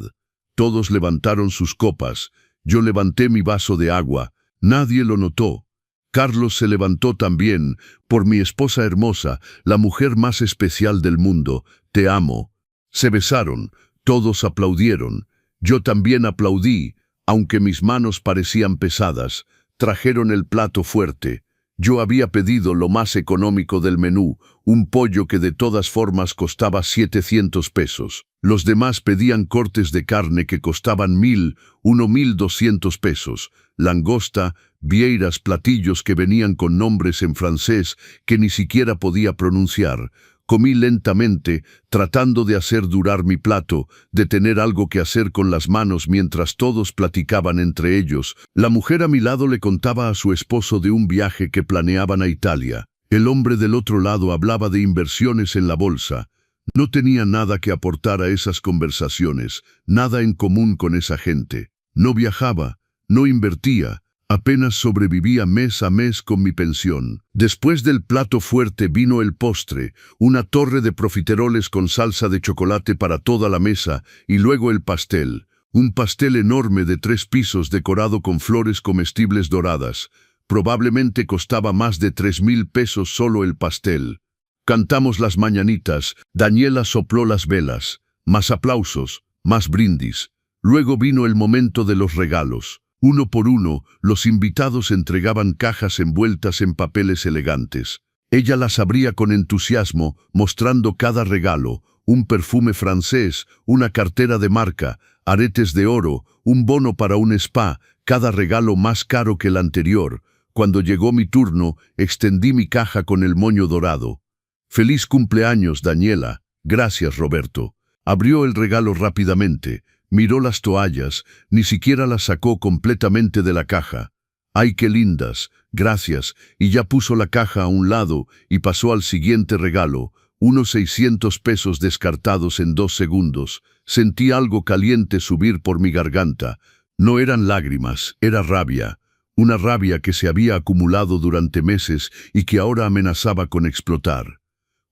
Todos levantaron sus copas. Yo levanté mi vaso de agua. Nadie lo notó. Carlos se levantó también. «Por mi esposa hermosa, la mujer más especial del mundo. Te amo». Se besaron. Todos aplaudieron. Yo también aplaudí, aunque mis manos parecían pesadas. Trajeron el plato fuerte. Yo había pedido lo más económico del menú, un pollo que de todas formas costaba 700 pesos. Los demás pedían cortes de carne que costaban 1.200 pesos, langosta, vieiras, platillos que venían con nombres en francés que ni siquiera podía pronunciar, Comí lentamente, tratando de hacer durar mi plato, de tener algo que hacer con las manos mientras todos platicaban entre ellos. La mujer a mi lado le contaba a su esposo de un viaje que planeaban a Italia. El hombre del otro lado hablaba de inversiones en la bolsa. No tenía nada que aportar a esas conversaciones, nada en común con esa gente. No viajaba, no invertía. Apenas sobrevivía mes a mes con mi pensión. Después del plato fuerte vino el postre, una torre de profiteroles con salsa de chocolate para toda la mesa, y luego el pastel. Un pastel enorme de 3 pisos decorado con flores comestibles doradas. Probablemente costaba más de 3,000 pesos solo el pastel. Cantamos las mañanitas, Daniela sopló las velas. Más aplausos, más brindis. Luego vino el momento de los regalos. Uno por uno, los invitados entregaban cajas envueltas en papeles elegantes. Ella las abría con entusiasmo, mostrando cada regalo: un perfume francés, una cartera de marca, aretes de oro, un bono para un spa, cada regalo más caro que el anterior. Cuando llegó mi turno, extendí mi caja con el moño dorado. «Feliz cumpleaños, Daniela». «Gracias, Roberto». Abrió el regalo rápidamente. Miró las toallas, ni siquiera las sacó completamente de la caja. «¡Ay, qué lindas! Gracias», y ya puso la caja a un lado y pasó al siguiente regalo, unos 600 pesos descartados en 2 segundos. Sentí algo caliente subir por mi garganta. No eran lágrimas, era rabia. Una rabia que se había acumulado durante meses y que ahora amenazaba con explotar.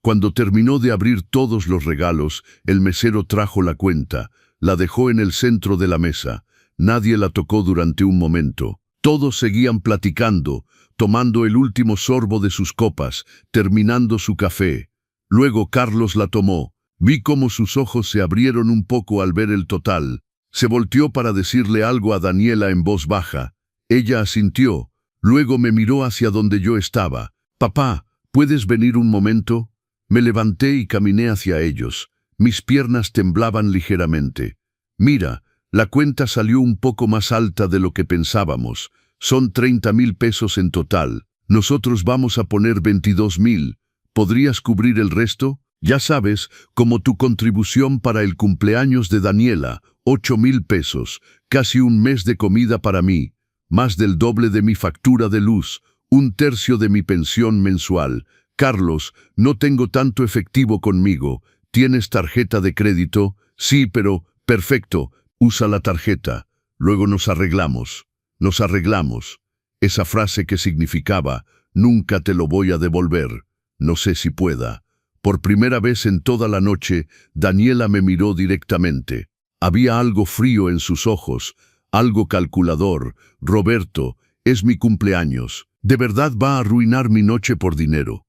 Cuando terminó de abrir todos los regalos, el mesero trajo la cuenta. La dejó en el centro de la mesa. Nadie la tocó durante un momento. Todos seguían platicando, tomando el último sorbo de sus copas, terminando su café. Luego Carlos la tomó. Vi cómo sus ojos se abrieron un poco al ver el total. Se volteó para decirle algo a Daniela en voz baja. Ella asintió. Luego me miró hacia donde yo estaba. «Papá, ¿puedes venir un momento?» Me levanté y caminé hacia ellos. Mis piernas temblaban ligeramente. «Mira, la cuenta salió un poco más alta de lo que pensábamos. Son 30,000 pesos en total. Nosotros vamos a poner 22,000. ¿Podrías cubrir el resto? Ya sabes, como tu contribución para el cumpleaños de Daniela, 8,000 pesos, casi un mes de comida para mí, más del doble de mi factura de luz, 1/3 de mi pensión mensual. Carlos, no tengo tanto efectivo conmigo. ¿Tienes tarjeta de crédito?» «Sí, pero...» «Perfecto, usa la tarjeta. Luego nos arreglamos». «Nos arreglamos». Esa frase que significaba, «nunca te lo voy a devolver». No sé si pueda. Por primera vez en toda la noche, Daniela me miró directamente. Había algo frío en sus ojos, algo calculador. «Roberto, es mi cumpleaños. ¿De verdad va a arruinar mi noche por dinero?»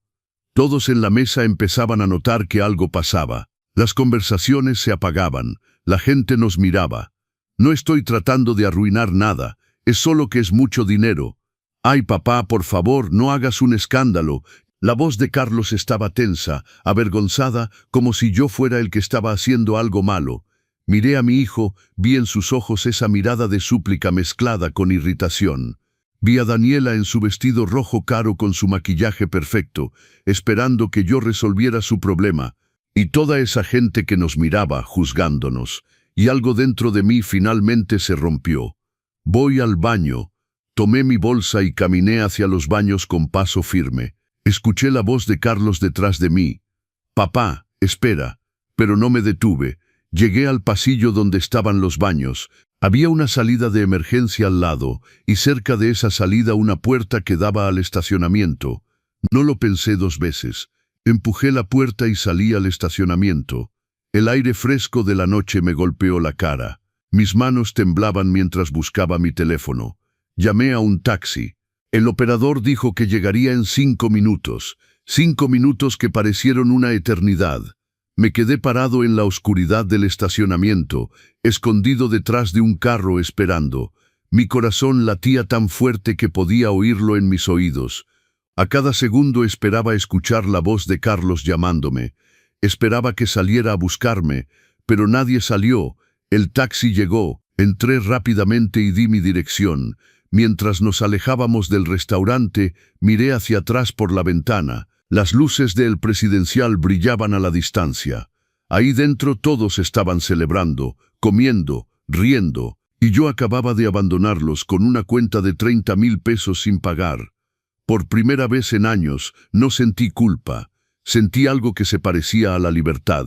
Todos en la mesa empezaban a notar que algo pasaba. Las conversaciones se apagaban. La gente nos miraba. «No estoy tratando de arruinar nada. Es solo que es mucho dinero». «Ay, papá, por favor, no hagas un escándalo». La voz de Carlos estaba tensa, avergonzada, como si yo fuera el que estaba haciendo algo malo. Miré a mi hijo, vi en sus ojos esa mirada de súplica mezclada con irritación. Vi a Daniela en su vestido rojo caro con su maquillaje perfecto, esperando que yo resolviera su problema, y toda esa gente que nos miraba, juzgándonos, y algo dentro de mí finalmente se rompió. «Voy al baño». Tomé mi bolsa y caminé hacia los baños con paso firme. Escuché la voz de Carlos detrás de mí. «Papá, espera». Pero no me detuve. Llegué al pasillo donde estaban los baños. Había una salida de emergencia al lado, y cerca de esa salida una puerta que daba al estacionamiento. No lo pensé 2 veces. Empujé la puerta y salí al estacionamiento. El aire fresco de la noche me golpeó la cara. Mis manos temblaban mientras buscaba mi teléfono. Llamé a un taxi. El operador dijo que llegaría en 5 minutos. 5 minutos que parecieron una eternidad. Me quedé parado en la oscuridad del estacionamiento, escondido detrás de un carro esperando. Mi corazón latía tan fuerte que podía oírlo en mis oídos. A cada segundo esperaba escuchar la voz de Carlos llamándome. Esperaba que saliera a buscarme, pero nadie salió. El taxi llegó. Entré rápidamente y di mi dirección. Mientras nos alejábamos del restaurante, miré hacia atrás por la ventana. Las luces del presidencial brillaban a la distancia. Ahí dentro todos estaban celebrando, comiendo, riendo, y yo acababa de abandonarlos con una cuenta de 30,000 pesos sin pagar. Por primera vez en años no sentí culpa. Sentí algo que se parecía a la libertad.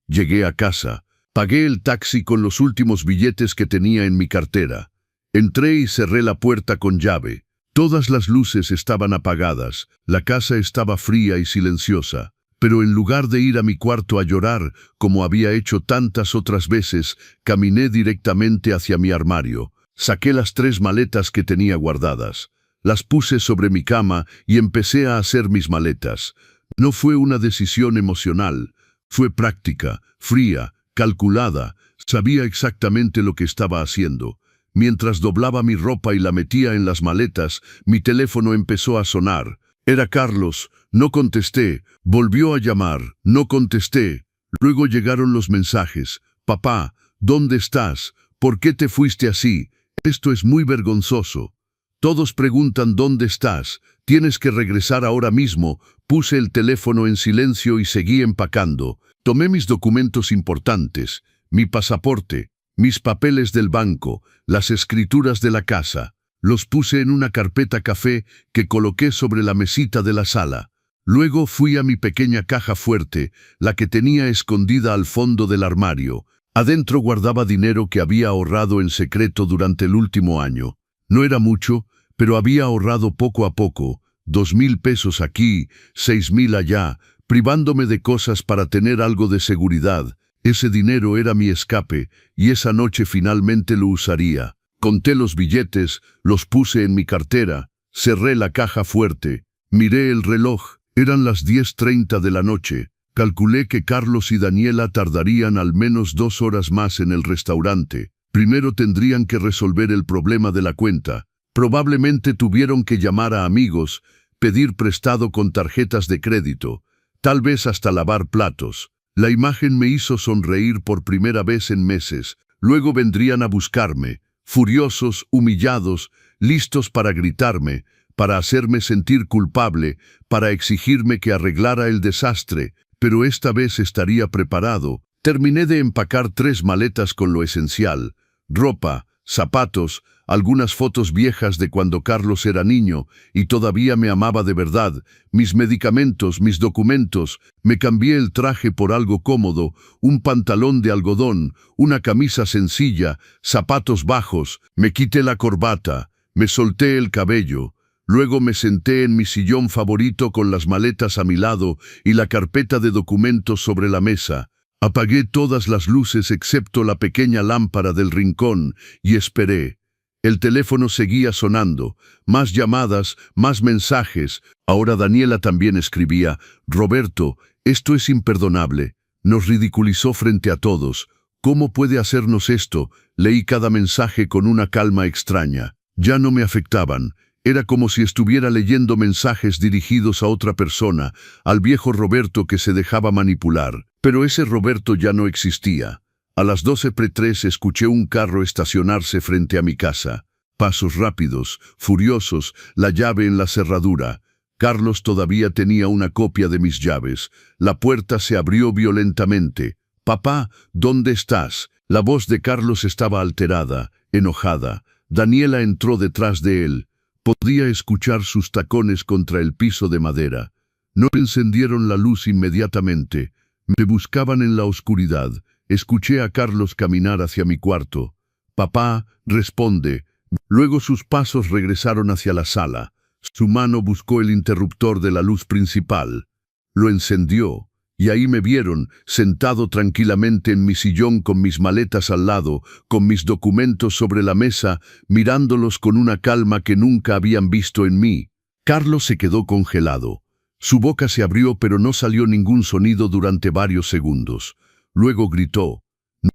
Llegué a casa. Pagué el taxi con los últimos billetes que tenía en mi cartera. Entré y cerré la puerta con llave. Todas las luces estaban apagadas. La casa estaba fría y silenciosa. Pero en lugar de ir a mi cuarto a llorar, como había hecho tantas otras veces, caminé directamente hacia mi armario. Saqué las 3 maletas que tenía guardadas. Las puse sobre mi cama y empecé a hacer mis maletas. No fue una decisión emocional. Fue práctica, fría, calculada. Sabía exactamente lo que estaba haciendo. Mientras doblaba mi ropa y la metía en las maletas, mi teléfono empezó a sonar. Era Carlos. No contesté. Volvió a llamar. No contesté. Luego llegaron los mensajes. Papá, ¿dónde estás? ¿Por qué te fuiste así? Esto es muy vergonzoso. Todos preguntan dónde estás. Tienes que regresar ahora mismo. Puse el teléfono en silencio y seguí empacando. Tomé mis documentos importantes, mi pasaporte, mis papeles del banco, las escrituras de la casa. Los puse en una carpeta café que coloqué sobre la mesita de la sala. Luego fui a mi pequeña caja fuerte, la que tenía escondida al fondo del armario. Adentro guardaba dinero que había ahorrado en secreto durante el último año. No era mucho, pero había ahorrado poco a poco, 2,000 pesos aquí, 6,000 allá, privándome de cosas para tener algo de seguridad. Ese dinero era mi escape, y esa noche finalmente lo usaría. Conté los billetes, los puse en mi cartera, cerré la caja fuerte, miré el reloj, eran las 10:30 de la noche. Calculé que Carlos y Daniela tardarían al menos 2 horas más en el restaurante. Primero tendrían que resolver el problema de la cuenta. Probablemente tuvieron que llamar a amigos, pedir prestado con tarjetas de crédito, tal vez hasta lavar platos. La imagen me hizo sonreír por primera vez en meses. Luego vendrían a buscarme, furiosos, humillados, listos para gritarme, para hacerme sentir culpable, para exigirme que arreglara el desastre, pero esta vez estaría preparado. Terminé de empacar 3 maletas con lo esencial: ropa, zapatos, algunas fotos viejas de cuando Carlos era niño y todavía me amaba de verdad, mis medicamentos, mis documentos. Me cambié el traje por algo cómodo, un pantalón de algodón, una camisa sencilla, zapatos bajos, me quité la corbata, me solté el cabello. Luego me senté en mi sillón favorito con las maletas a mi lado y la carpeta de documentos sobre la mesa. Apagué todas las luces excepto la pequeña lámpara del rincón y esperé. El teléfono seguía sonando, más llamadas, más mensajes. Ahora Daniela también escribía: Roberto, esto es imperdonable. Nos ridiculizó frente a todos. ¿Cómo puede hacernos esto? Leí cada mensaje con una calma extraña. Ya no me afectaban. Era como si estuviera leyendo mensajes dirigidos a otra persona, al viejo Roberto que se dejaba manipular. Pero ese Roberto ya no existía. A las 12:03 escuché un carro estacionarse frente a mi casa. Pasos rápidos, furiosos, la llave en la cerradura. Carlos todavía tenía una copia de mis llaves. La puerta se abrió violentamente. «Papá, ¿dónde estás?» La voz de Carlos estaba alterada, enojada. Daniela entró detrás de él. Podía escuchar sus tacones contra el piso de madera. No encendieron la luz inmediatamente. Me buscaban en la oscuridad. Escuché a Carlos caminar hacia mi cuarto. «Papá, responde». Luego sus pasos regresaron hacia la sala. Su mano buscó el interruptor de la luz principal. Lo encendió, y ahí me vieron, sentado tranquilamente en mi sillón con mis maletas al lado, con mis documentos sobre la mesa, mirándolos con una calma que nunca habían visto en mí. Carlos se quedó congelado. Su boca se abrió pero no salió ningún sonido durante varios segundos. Luego gritó.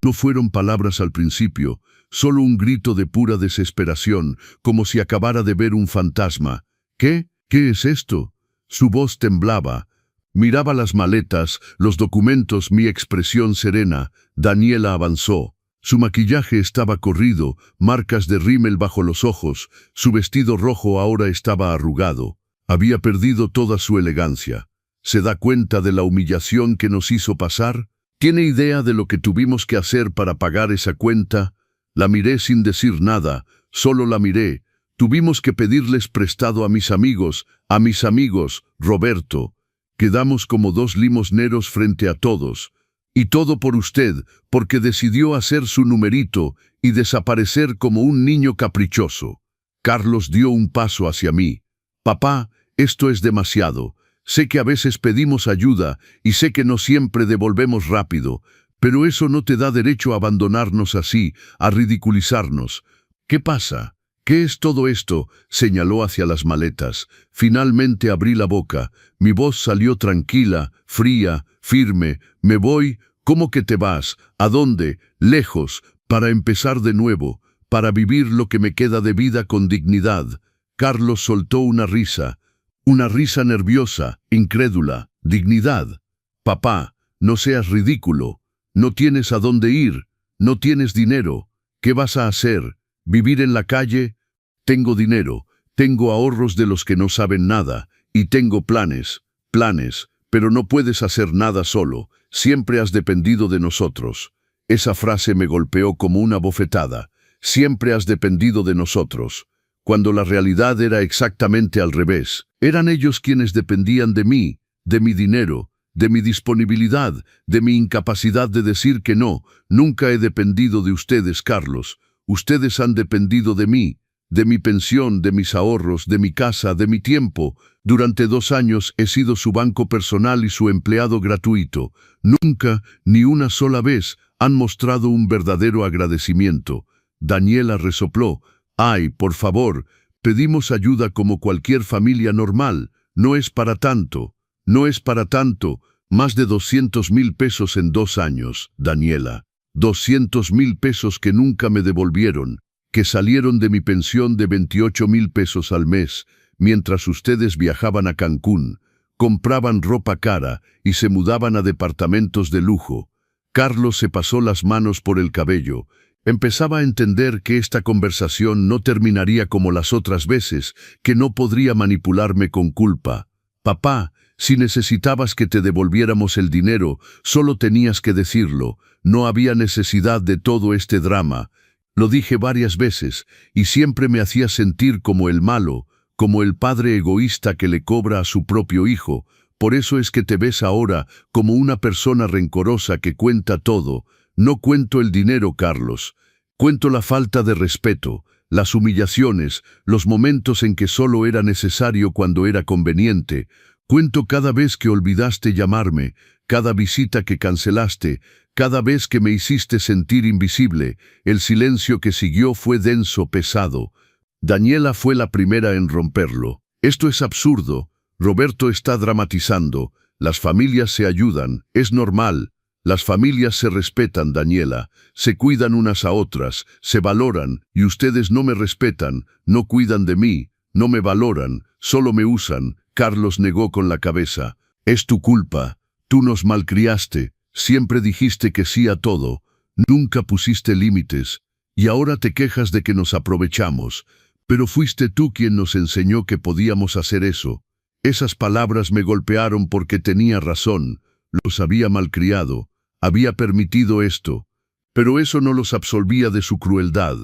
No fueron palabras al principio, solo un grito de pura desesperación, como si acabara de ver un fantasma. «¿Qué? ¿Qué es esto?» Su voz temblaba. Miraba las maletas, los documentos, mi expresión serena. Daniela avanzó. Su maquillaje estaba corrido, marcas de rímel bajo los ojos, su vestido rojo ahora estaba arrugado. Había perdido toda su elegancia. ¿Se da cuenta de la humillación que nos hizo pasar? ¿Tiene idea de lo que tuvimos que hacer para pagar esa cuenta? La miré sin decir nada, solo la miré. Tuvimos que pedirles prestado a mis amigos, Roberto. Quedamos como dos limosneros frente a todos. Y todo por usted, porque decidió hacer su numerito y desaparecer como un niño caprichoso. Carlos dio un paso hacia mí. Papá, esto es demasiado. Sé que a veces pedimos ayuda y sé que no siempre devolvemos rápido, pero eso no te da derecho a abandonarnos así, a ridiculizarnos. ¿Qué pasa? ¿Qué es todo esto? Señaló hacia las maletas. Finalmente abrí la boca. Mi voz salió tranquila, fría, firme. Me voy. ¿Cómo que te vas? ¿A dónde? Lejos, para empezar de nuevo, para vivir lo que me queda de vida con dignidad. Carlos soltó una risa nerviosa, incrédula. Dignidad. Papá, no seas ridículo. No tienes a dónde ir. No tienes dinero. ¿Qué vas a hacer? ¿Vivir en la calle? Tengo dinero. Tengo ahorros de los que no saben nada. Y tengo planes. Pero no puedes hacer nada solo. Siempre has dependido de nosotros. Esa frase me golpeó como una bofetada. Siempre has dependido de nosotros. Cuando la realidad era exactamente al revés. Eran ellos quienes dependían de mí, de mi dinero, de mi disponibilidad, de mi incapacidad de decir que no. Nunca he dependido de ustedes, Carlos. Ustedes han dependido de mí, de mi pensión, de mis ahorros, de mi casa, de mi tiempo. Durante 2 años he sido su banco personal y su empleado gratuito. Nunca, ni una sola vez, han mostrado un verdadero agradecimiento. Daniela resopló. Ay, por favor, pedimos ayuda como cualquier familia normal. No es para tanto. No es para tanto. Más de 200,000 pesos en 2 años, Daniela. 200,000 pesos que nunca me devolvieron, que salieron de mi pensión de 28,000 pesos al mes, mientras ustedes viajaban a Cancún, compraban ropa cara y se mudaban a departamentos de lujo. Carlos se pasó las manos por el cabello. Empezaba a entender que esta conversación no terminaría como las otras veces, que no podría manipularme con culpa. Papá, si necesitabas que te devolviéramos el dinero, solo tenías que decirlo. No había necesidad de todo este drama. Lo dije varias veces, y siempre me hacía sentir como el malo, como el padre egoísta que le cobra a su propio hijo. Por eso es que te ves ahora como una persona rencorosa que cuenta todo. No cuento el dinero, Carlos. Cuento la falta de respeto, las humillaciones, los momentos en que solo era necesario cuando era conveniente. Cuento cada vez que olvidaste llamarme, cada visita que cancelaste, cada vez que me hiciste sentir invisible. El silencio que siguió fue denso, pesado. Daniela fue la primera en romperlo. Esto es absurdo. Roberto está dramatizando. Las familias se ayudan. Es normal. Las familias se respetan, Daniela. Se cuidan unas a otras. Se valoran. Y ustedes no me respetan. No cuidan de mí. No me valoran. Solo me usan. Carlos negó con la cabeza. Es tu culpa. Tú nos malcriaste. Siempre dijiste que sí a todo. Nunca pusiste límites. Y ahora te quejas de que nos aprovechamos. Pero fuiste tú quien nos enseñó que podíamos hacer eso. Esas palabras me golpearon porque tenía razón. Los había malcriado. Había permitido esto. Pero eso no los absolvía de su crueldad.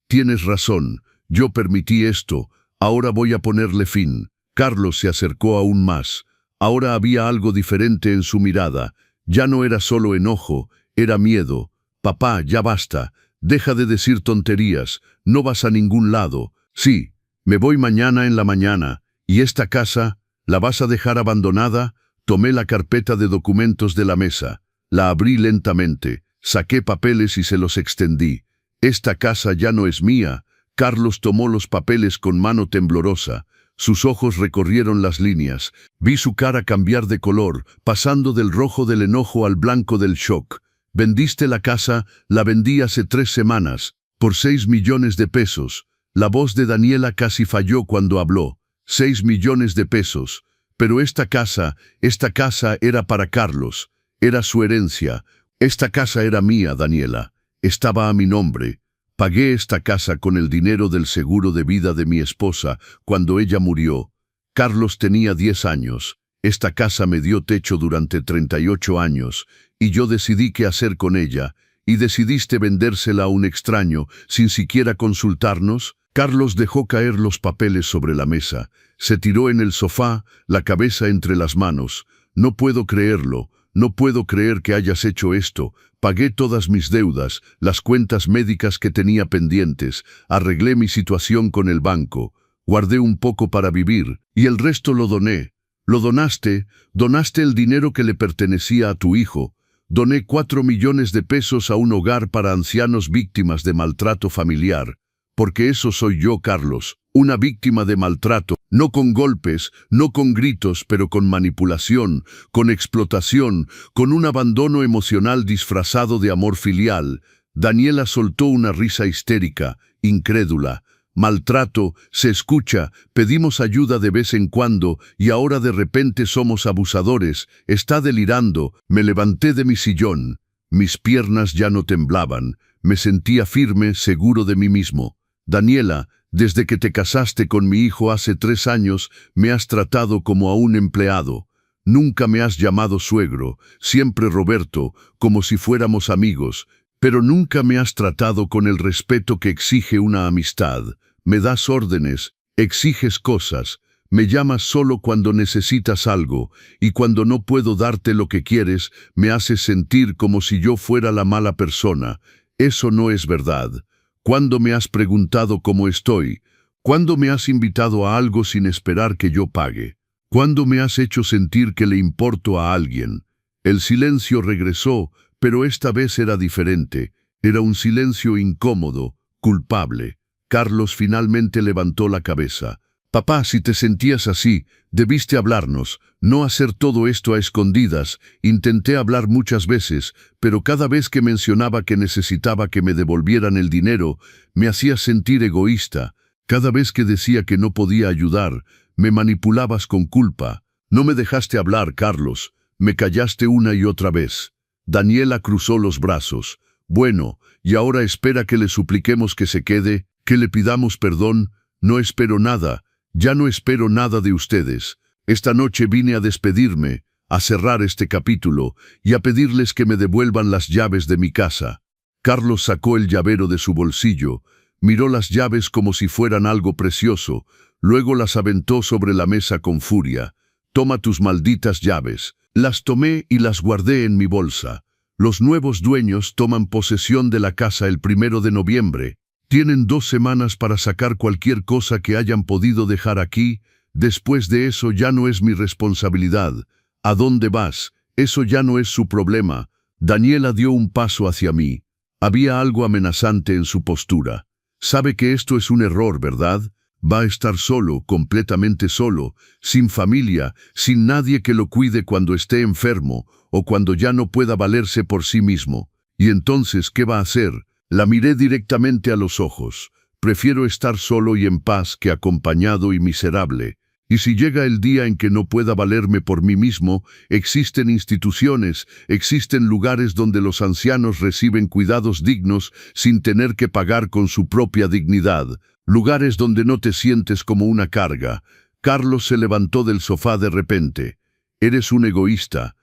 Tienes razón. Yo permití esto. Ahora voy a ponerle fin. Carlos se acercó aún más. Ahora había algo diferente en su mirada. Ya no era solo enojo, era miedo. Papá, ya basta. Deja de decir tonterías. No vas a ningún lado. Sí, me voy mañana en la mañana. ¿Y esta casa? ¿La vas a dejar abandonada? Tomé la carpeta de documentos de la mesa. La abrí lentamente. Saqué papeles y se los extendí. Esta casa ya no es mía. Carlos tomó los papeles con mano temblorosa. Sus ojos recorrieron las líneas. Vi su cara cambiar de color, pasando del rojo del enojo al blanco del shock. Vendiste la casa, la vendí hace 3 semanas, por 6 millones de pesos. La voz de Daniela casi falló cuando habló. 6 millones de pesos. Pero esta casa era para Carlos. Era su herencia. Esta casa era mía, Daniela. Estaba a mi nombre. Pagué esta casa con el dinero del seguro de vida de mi esposa cuando ella murió. Carlos tenía 10 años. Esta casa me dio techo durante 38 años, y yo decidí qué hacer con ella, y decidiste vendérsela a un extraño sin siquiera consultarnos. Carlos dejó caer los papeles sobre la mesa. Se tiró en el sofá, la cabeza entre las manos. No puedo creerlo. No puedo creer que hayas hecho esto. Pagué todas mis deudas, las cuentas médicas que tenía pendientes, arreglé mi situación con el banco, guardé un poco para vivir, y el resto lo doné. Lo donaste el dinero que le pertenecía a tu hijo. Doné 4 millones de pesos a un hogar para ancianos víctimas de maltrato familiar. Porque eso soy yo, Carlos, una víctima de maltrato, no con golpes, no con gritos, pero con manipulación, con explotación, con un abandono emocional disfrazado de amor filial. Daniela soltó una risa histérica, incrédula. Maltrato, se escucha, pedimos ayuda de vez en cuando y ahora de repente somos abusadores. Está delirando. Me levanté de mi sillón. Mis piernas ya no temblaban. Me sentía firme, seguro de mí mismo. Daniela, desde que te casaste con mi hijo hace 3 años, me has tratado como a un empleado. Nunca me has llamado suegro, siempre Roberto, como si fuéramos amigos, pero nunca me has tratado con el respeto que exige una amistad. Me das órdenes, exiges cosas, me llamas solo cuando necesitas algo, y cuando no puedo darte lo que quieres, me haces sentir como si yo fuera la mala persona. Eso no es verdad. ¿Cuándo me has preguntado cómo estoy? ¿Cuándo me has invitado a algo sin esperar que yo pague? ¿Cuándo me has hecho sentir que le importo a alguien? El silencio regresó, pero esta vez era diferente. Era un silencio incómodo, culpable. Carlos finalmente levantó la cabeza. Papá, si te sentías así, debiste hablarnos, no hacer todo esto a escondidas. Intenté hablar muchas veces, pero cada vez que mencionaba que necesitaba que me devolvieran el dinero, me hacías sentir egoísta. Cada vez que decía que no podía ayudar, me manipulabas con culpa. No me dejaste hablar, Carlos. Me callaste una y otra vez. Daniela cruzó los brazos. Bueno, y ahora espera que le supliquemos que se quede, que le pidamos perdón. No espero nada. Ya no espero nada de ustedes. Esta noche vine a despedirme, a cerrar este capítulo y a pedirles que me devuelvan las llaves de mi casa. Carlos sacó el llavero de su bolsillo, miró las llaves como si fueran algo precioso, luego las aventó sobre la mesa con furia. Toma tus malditas llaves. Las tomé y las guardé en mi bolsa. Los nuevos dueños toman posesión de la casa el 1 de noviembre. Tienen 2 semanas para sacar cualquier cosa que hayan podido dejar aquí. Después de eso ya no es mi responsabilidad. ¿A dónde vas? Eso ya no es su problema. Daniela dio un paso hacia mí. Había algo amenazante en su postura. Sabe que esto es un error, ¿verdad? Va a estar solo, completamente solo, sin familia, sin nadie que lo cuide cuando esté enfermo o cuando ya no pueda valerse por sí mismo. ¿Y entonces qué va a hacer? La miré directamente a los ojos. Prefiero estar solo y en paz que acompañado y miserable. Y si llega el día en que no pueda valerme por mí mismo, existen instituciones, existen lugares donde los ancianos reciben cuidados dignos sin tener que pagar con su propia dignidad. Lugares donde no te sientes como una carga. Carlos se levantó del sofá de repente. Eres un egoísta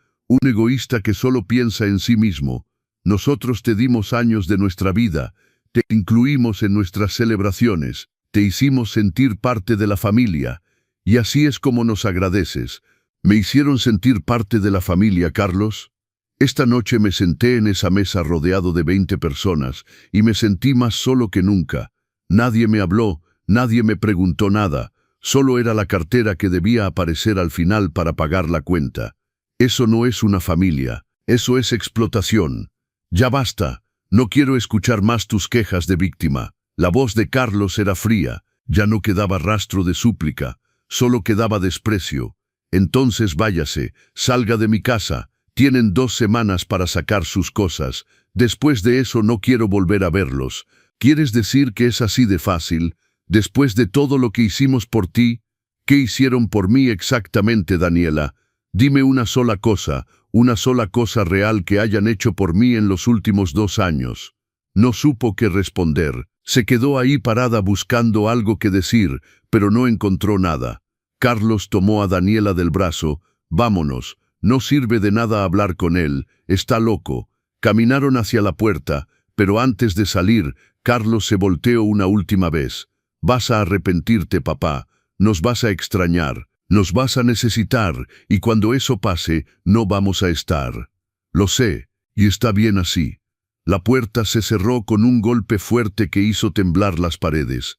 que solo piensa en sí mismo. Nosotros te dimos años de nuestra vida, te incluimos en nuestras celebraciones, te hicimos sentir parte de la familia, y así es como nos agradeces. ¿Me hicieron sentir parte de la familia, Carlos? Esta noche me senté en esa mesa rodeado de 20 personas, y me sentí más solo que nunca. Nadie me habló, nadie me preguntó nada, solo era la cartera que debía aparecer al final para pagar la cuenta. Eso no es una familia, eso es explotación. Ya basta, no quiero escuchar más tus quejas de víctima. La voz de Carlos era fría, ya no quedaba rastro de súplica, solo quedaba desprecio. Entonces váyase, salga de mi casa, tienen 2 semanas para sacar sus cosas, después de eso no quiero volver a verlos. ¿Quieres decir que es así de fácil? Después de todo lo que hicimos por ti, ¿qué hicieron por mí exactamente, Daniela? Dime una sola cosa real que hayan hecho por mí en los últimos 2 años. No supo qué responder. Se quedó ahí parada buscando algo que decir, pero no encontró nada. Carlos tomó a Daniela del brazo. Vámonos, no sirve de nada hablar con él, está loco. Caminaron hacia la puerta, pero antes de salir, Carlos se volteó una última vez. Vas a arrepentirte, papá, nos vas a extrañar, nos vas a necesitar, y cuando eso pase, no vamos a estar. Lo sé, y está bien así. La puerta se cerró con un golpe fuerte que hizo temblar las paredes.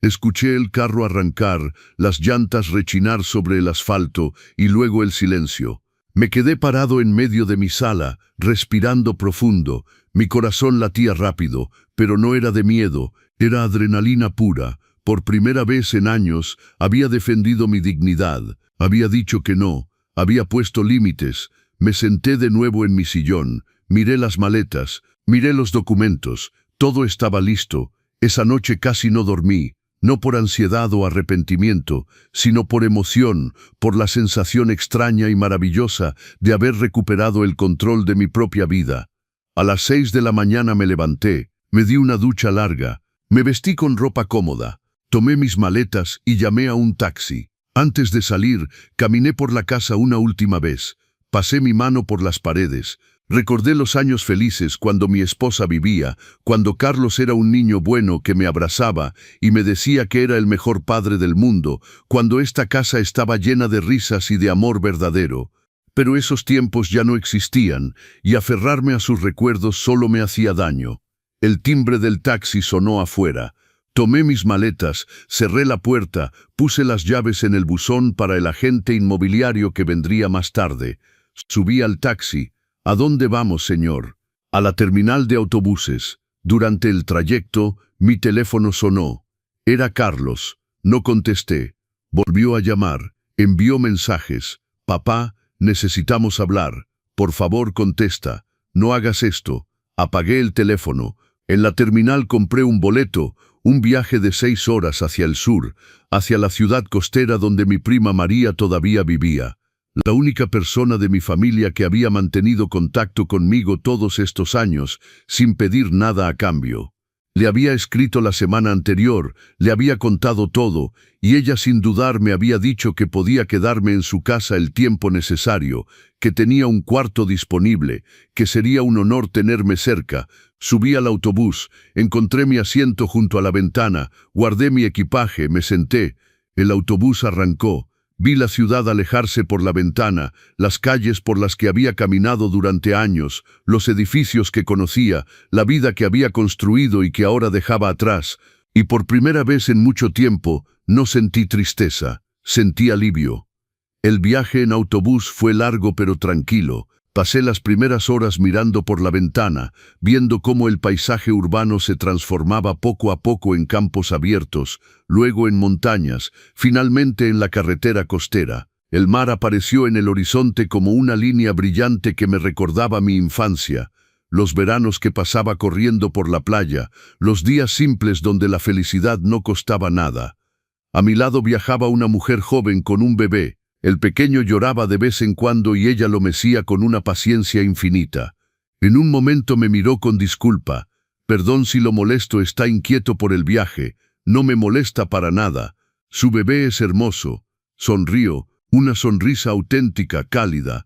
Escuché el carro arrancar, las llantas rechinar sobre el asfalto y luego el silencio. Me quedé parado en medio de mi sala, respirando profundo. Mi corazón latía rápido, pero no era de miedo, era adrenalina pura. Por primera vez en años había defendido mi dignidad, había dicho que no, había puesto límites. Me senté de nuevo en mi sillón, miré las maletas, miré los documentos, todo estaba listo. Esa noche casi no dormí, no por ansiedad o arrepentimiento, sino por emoción, por la sensación extraña y maravillosa de haber recuperado el control de mi propia vida. A las 6 de la mañana me levanté, me di una ducha larga, me vestí con ropa cómoda, tomé mis maletas y llamé a un taxi. Antes de salir, caminé por la casa una última vez, pasé mi mano por las paredes. Recordé los años felices cuando mi esposa vivía, cuando Carlos era un niño bueno que me abrazaba y me decía que era el mejor padre del mundo, cuando esta casa estaba llena de risas y de amor verdadero. Pero esos tiempos ya no existían, y aferrarme a sus recuerdos solo me hacía daño. El timbre del taxi sonó afuera. Tomé mis maletas, cerré la puerta, puse las llaves en el buzón para el agente inmobiliario que vendría más tarde. Subí al taxi. ¿A dónde vamos, señor? A la terminal de autobuses. Durante el trayecto, mi teléfono sonó. Era Carlos. No contesté. Volvió a llamar. Envió mensajes. Papá, necesitamos hablar. Por favor, contesta. No hagas esto. Apagué el teléfono. En la terminal compré un boleto, un viaje de 6 horas hacia el sur, hacia la ciudad costera donde mi prima María todavía vivía. La única persona de mi familia que había mantenido contacto conmigo todos estos años, sin pedir nada a cambio. Le había escrito la semana anterior, le había contado todo, y ella sin dudar me había dicho que podía quedarme en su casa el tiempo necesario, que tenía un cuarto disponible, que sería un honor tenerme cerca. Subí al autobús, encontré mi asiento junto a la ventana, guardé mi equipaje, me senté. El autobús arrancó. Vi la ciudad alejarse por la ventana, las calles por las que había caminado durante años, los edificios que conocía, la vida que había construido y que ahora dejaba atrás, y por primera vez en mucho tiempo no sentí tristeza, sentí alivio. El viaje en autobús fue largo pero tranquilo. Pasé las primeras horas mirando por la ventana, viendo cómo el paisaje urbano se transformaba poco a poco en campos abiertos, luego en montañas, finalmente en la carretera costera. El mar apareció en el horizonte como una línea brillante que me recordaba mi infancia, los veranos que pasaba corriendo por la playa, los días simples donde la felicidad no costaba nada. A mi lado viajaba una mujer joven con un bebé. El pequeño lloraba de vez en cuando y ella lo mecía con una paciencia infinita. En un momento me miró con disculpa. Perdón si lo molesto, está inquieto por el viaje. No me molesta para nada. Su bebé es hermoso. Sonrió, una sonrisa auténtica, cálida.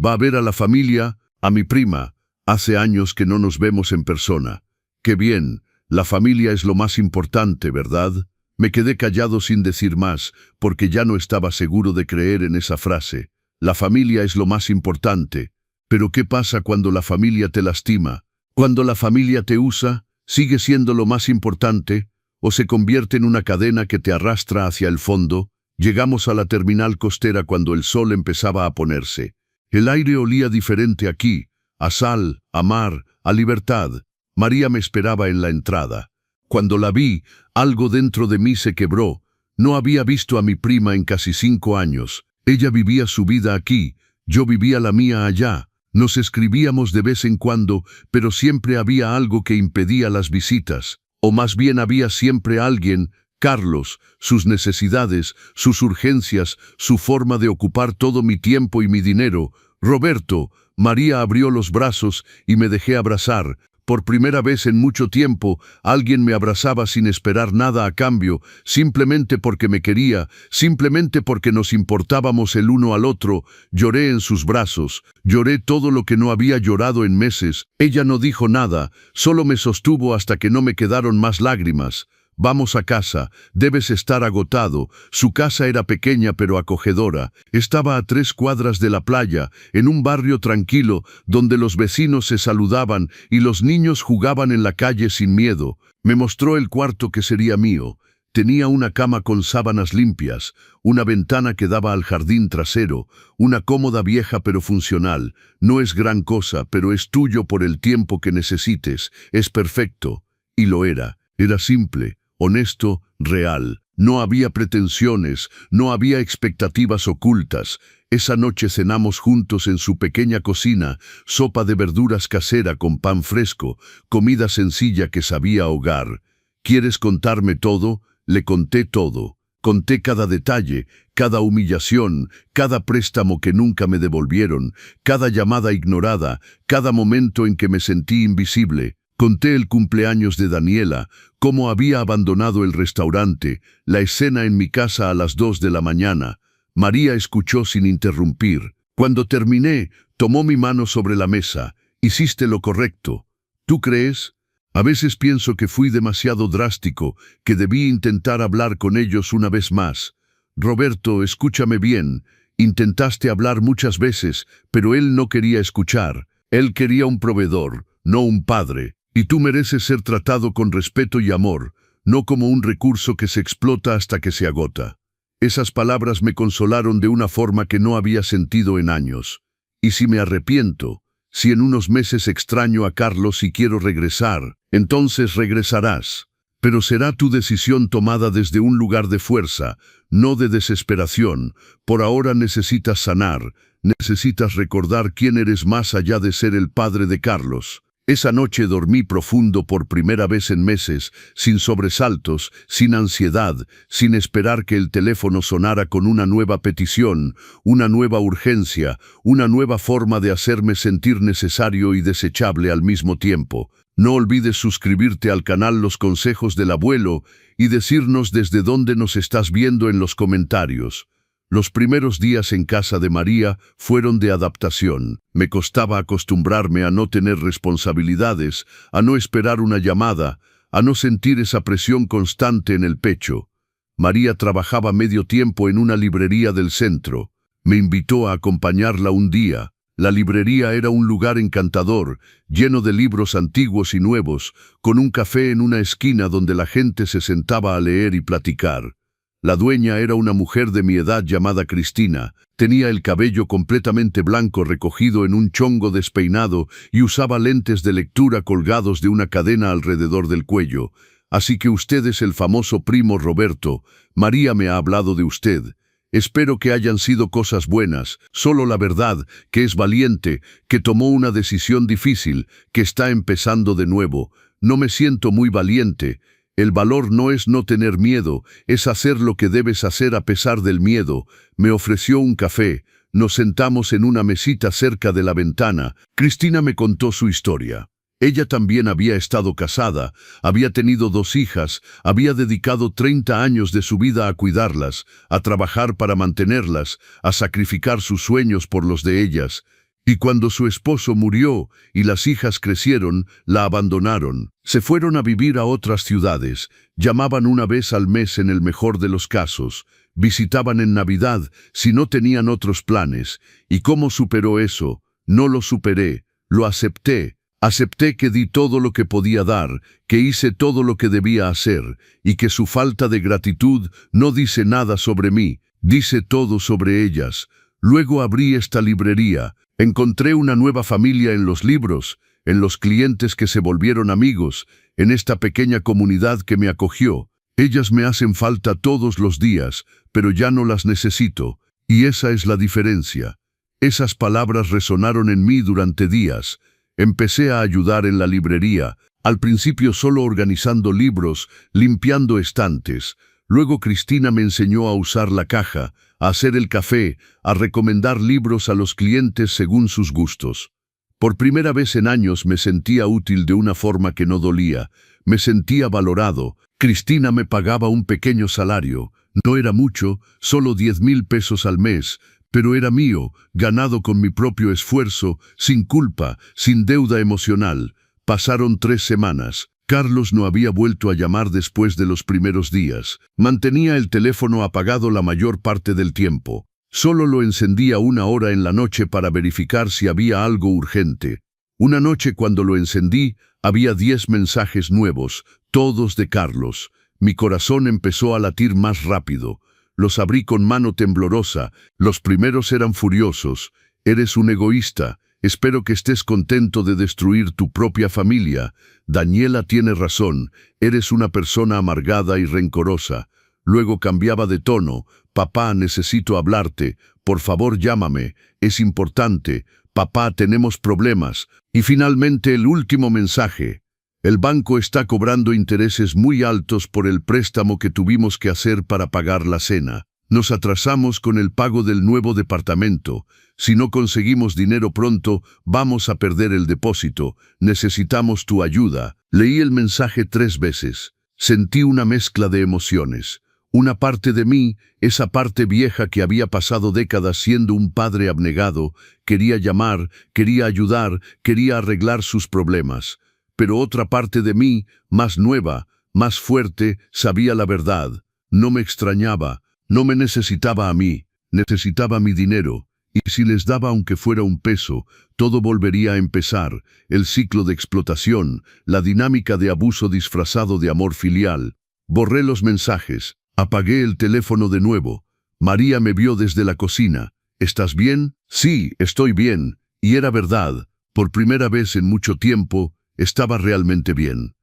Va a ver a la familia, a mi prima. Hace años que no nos vemos en persona. Qué bien, la familia es lo más importante, ¿verdad? Me quedé callado sin decir más, porque ya no estaba seguro de creer en esa frase. La familia es lo más importante. Pero ¿qué pasa cuando la familia te lastima? Cuando la familia te usa, ¿sigue siendo lo más importante? ¿O se convierte en una cadena que te arrastra hacia el fondo? Llegamos a la terminal costera cuando el sol empezaba a ponerse. El aire olía diferente aquí, a sal, a mar, a libertad. María me esperaba en la entrada. Cuando la vi, algo dentro de mí se quebró. No había visto a mi prima en casi 5 años. Ella vivía su vida aquí, yo vivía la mía allá. Nos escribíamos de vez en cuando, pero siempre había algo que impedía las visitas. O más bien había siempre alguien, Carlos, sus necesidades, sus urgencias, su forma de ocupar todo mi tiempo y mi dinero. Roberto, María abrió los brazos y me dejé abrazar. Por primera vez en mucho tiempo, alguien me abrazaba sin esperar nada a cambio, simplemente porque me quería, simplemente porque nos importábamos el uno al otro. Lloré en sus brazos, lloré todo lo que no había llorado en meses. Ella no dijo nada, solo me sostuvo hasta que no me quedaron más lágrimas. Vamos a casa, debes estar agotado. Su casa era pequeña pero acogedora. Estaba a 3 cuadras de la playa, en un barrio tranquilo, donde los vecinos se saludaban y los niños jugaban en la calle sin miedo. Me mostró el cuarto que sería mío. Tenía una cama con sábanas limpias, una ventana que daba al jardín trasero, una cómoda vieja pero funcional. No es gran cosa, pero es tuyo por el tiempo que necesites. Es perfecto. Y lo era. Era simple, honesto, real. No había pretensiones, no había expectativas ocultas. Esa noche cenamos juntos en su pequeña cocina, sopa de verduras casera con pan fresco, comida sencilla que sabía a hogar. ¿Quieres contarme todo? Le conté todo. Conté cada detalle, cada humillación, cada préstamo que nunca me devolvieron, cada llamada ignorada, cada momento en que me sentí invisible. Conté el cumpleaños de Daniela, cómo había abandonado el restaurante, la escena en mi casa a las 2 de la mañana. María escuchó sin interrumpir. Cuando terminé, tomó mi mano sobre la mesa. Hiciste lo correcto. ¿Tú crees? A veces pienso que fui demasiado drástico, que debí intentar hablar con ellos una vez más. Roberto, escúchame bien. Intentaste hablar muchas veces, pero él no quería escuchar. Él quería un proveedor, no un padre. Y tú mereces ser tratado con respeto y amor, no como un recurso que se explota hasta que se agota. Esas palabras me consolaron de una forma que no había sentido en años. Y si me arrepiento, si en unos meses extraño a Carlos y quiero regresar, entonces regresarás. Pero será tu decisión tomada desde un lugar de fuerza, no de desesperación. Por ahora necesitas sanar, necesitas recordar quién eres más allá de ser el padre de Carlos. Esa noche dormí profundo por primera vez en meses, sin sobresaltos, sin ansiedad, sin esperar que el teléfono sonara con una nueva petición, una nueva urgencia, una nueva forma de hacerme sentir necesario y desechable al mismo tiempo. No olvides suscribirte al canal Los Consejos del Abuelo y decirnos desde dónde nos estás viendo en los comentarios. Los primeros días en casa de María fueron de adaptación. Me costaba acostumbrarme a no tener responsabilidades, a no esperar una llamada, a no sentir esa presión constante en el pecho. María trabajaba medio tiempo en una librería del centro. Me invitó a acompañarla un día. La librería era un lugar encantador, lleno de libros antiguos y nuevos, con un café en una esquina donde la gente se sentaba a leer y platicar. La dueña era una mujer de mi edad llamada Cristina. Tenía el cabello completamente blanco recogido en un chongo despeinado y usaba lentes de lectura colgados de una cadena alrededor del cuello. Así que usted es el famoso primo Roberto. María me ha hablado de usted. Espero que hayan sido cosas buenas, solo la verdad, que es valiente, que tomó una decisión difícil, que está empezando de nuevo. No me siento muy valiente. El valor no es no tener miedo, es hacer lo que debes hacer a pesar del miedo. Me ofreció un café, nos sentamos en una mesita cerca de la ventana. Cristina me contó su historia. Ella también había estado casada, había tenido 2 hijas, había dedicado 30 años de su vida a cuidarlas, a trabajar para mantenerlas, a sacrificar sus sueños por los de ellas. Y cuando su esposo murió y las hijas crecieron, la abandonaron. Se fueron a vivir a otras ciudades, llamaban una vez al mes en el mejor de los casos, visitaban en Navidad si no tenían otros planes. ¿Y cómo superó eso? No lo superé, lo acepté. Acepté que di todo lo que podía dar, que hice todo lo que debía hacer, y que su falta de gratitud no dice nada sobre mí, dice todo sobre ellas. Luego abrí esta librería. Encontré una nueva familia en los libros, en los clientes que se volvieron amigos, en esta pequeña comunidad que me acogió. Ellas me hacen falta todos los días, pero ya no las necesito, y esa es la diferencia. Esas palabras resonaron en mí durante días. Empecé a ayudar en la librería, al principio solo organizando libros, limpiando estantes. Luego Cristina me enseñó a usar la caja, a hacer el café, a recomendar libros a los clientes según sus gustos. Por primera vez en años me sentía útil de una forma que no dolía. Me sentía valorado. Cristina me pagaba un pequeño salario. No era mucho, solo 10,000 pesos al mes, pero era mío, ganado con mi propio esfuerzo, sin culpa, sin deuda emocional. Pasaron 3 semanas. Carlos no había vuelto a llamar después de los primeros días. Mantenía el teléfono apagado la mayor parte del tiempo. Solo lo encendía 1 hora en la noche para verificar si había algo urgente. Una noche cuando lo encendí, había 10 mensajes nuevos, todos de Carlos. Mi corazón empezó a latir más rápido. Los abrí con mano temblorosa. Los primeros eran furiosos. Eres un egoísta. Espero que estés contento de destruir tu propia familia. Daniela tiene razón. Eres una persona amargada y rencorosa. Luego cambiaba de tono. Papá, necesito hablarte. Por favor, llámame. Es importante. Papá, tenemos problemas. Y finalmente el último mensaje. El banco está cobrando intereses muy altos por el préstamo que tuvimos que hacer para pagar la cena. Nos atrasamos con el pago del nuevo departamento. Si no conseguimos dinero pronto, vamos a perder el depósito. Necesitamos tu ayuda. Leí el mensaje 3 veces. Sentí una mezcla de emociones. Una parte de mí, esa parte vieja que había pasado décadas siendo un padre abnegado, quería llamar, quería ayudar, quería arreglar sus problemas. Pero otra parte de mí, más nueva, más fuerte, sabía la verdad. No me extrañaba, no me necesitaba a mí, necesitaba mi dinero. Y si les daba aunque fuera un peso, todo volvería a empezar, el ciclo de explotación, la dinámica de abuso disfrazado de amor filial. Borré los mensajes. Apagué el teléfono de nuevo. María me vio desde la cocina. ¿Estás bien? Sí, estoy bien. Y era verdad. Por primera vez en mucho tiempo, estaba realmente bien.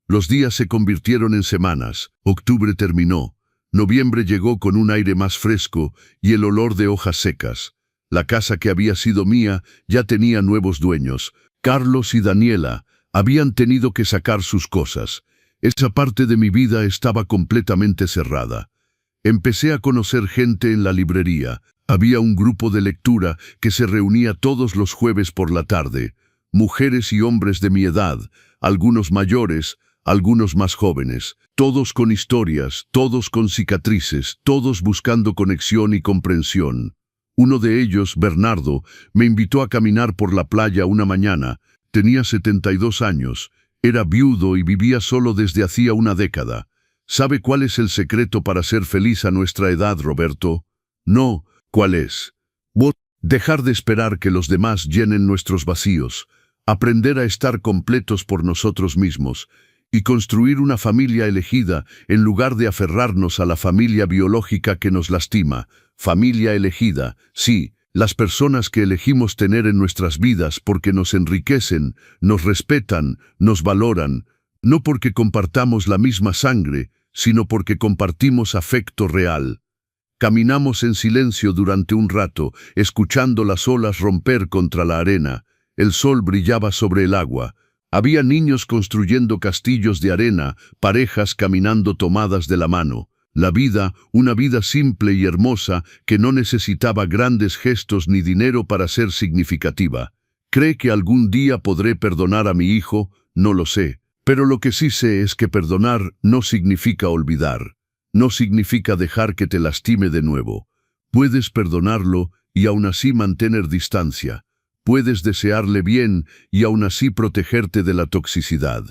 Los días se convirtieron en semanas. Octubre terminó. Noviembre llegó con un aire más fresco y el olor de hojas secas. La casa que había sido mía ya tenía nuevos dueños. Carlos y Daniela habían tenido que sacar sus cosas. Esa parte de mi vida estaba completamente cerrada. Empecé a conocer gente en la librería. Había un grupo de lectura que se reunía todos los jueves por la tarde. Mujeres y hombres de mi edad, algunos mayores, algunos más jóvenes. Todos con historias, todos con cicatrices, todos buscando conexión y comprensión. Uno de ellos, Bernardo, me invitó a caminar por la playa una mañana. Tenía 72 años. Era viudo y vivía solo desde hacía una década. ¿Sabe cuál es el secreto para ser feliz a nuestra edad, Roberto? No, ¿cuál es? Dejar de esperar que los demás llenen nuestros vacíos, aprender a estar completos por nosotros mismos y construir una familia elegida en lugar de aferrarnos a la familia biológica que nos lastima. Familia elegida, sí. Las personas que elegimos tener en nuestras vidas porque nos enriquecen, nos respetan, nos valoran, no porque compartamos la misma sangre, sino porque compartimos afecto real. Caminamos en silencio durante un rato, escuchando las olas romper contra la arena. El sol brillaba sobre el agua. Había niños construyendo castillos de arena, parejas caminando tomadas de la mano. La vida, una vida simple y hermosa que no necesitaba grandes gestos ni dinero para ser significativa. ¿Cree que algún día podré perdonar a mi hijo? No lo sé. Pero lo que sí sé es que perdonar no significa olvidar. No significa dejar que te lastime de nuevo. Puedes perdonarlo y aún así mantener distancia. Puedes desearle bien y aún así protegerte de la toxicidad.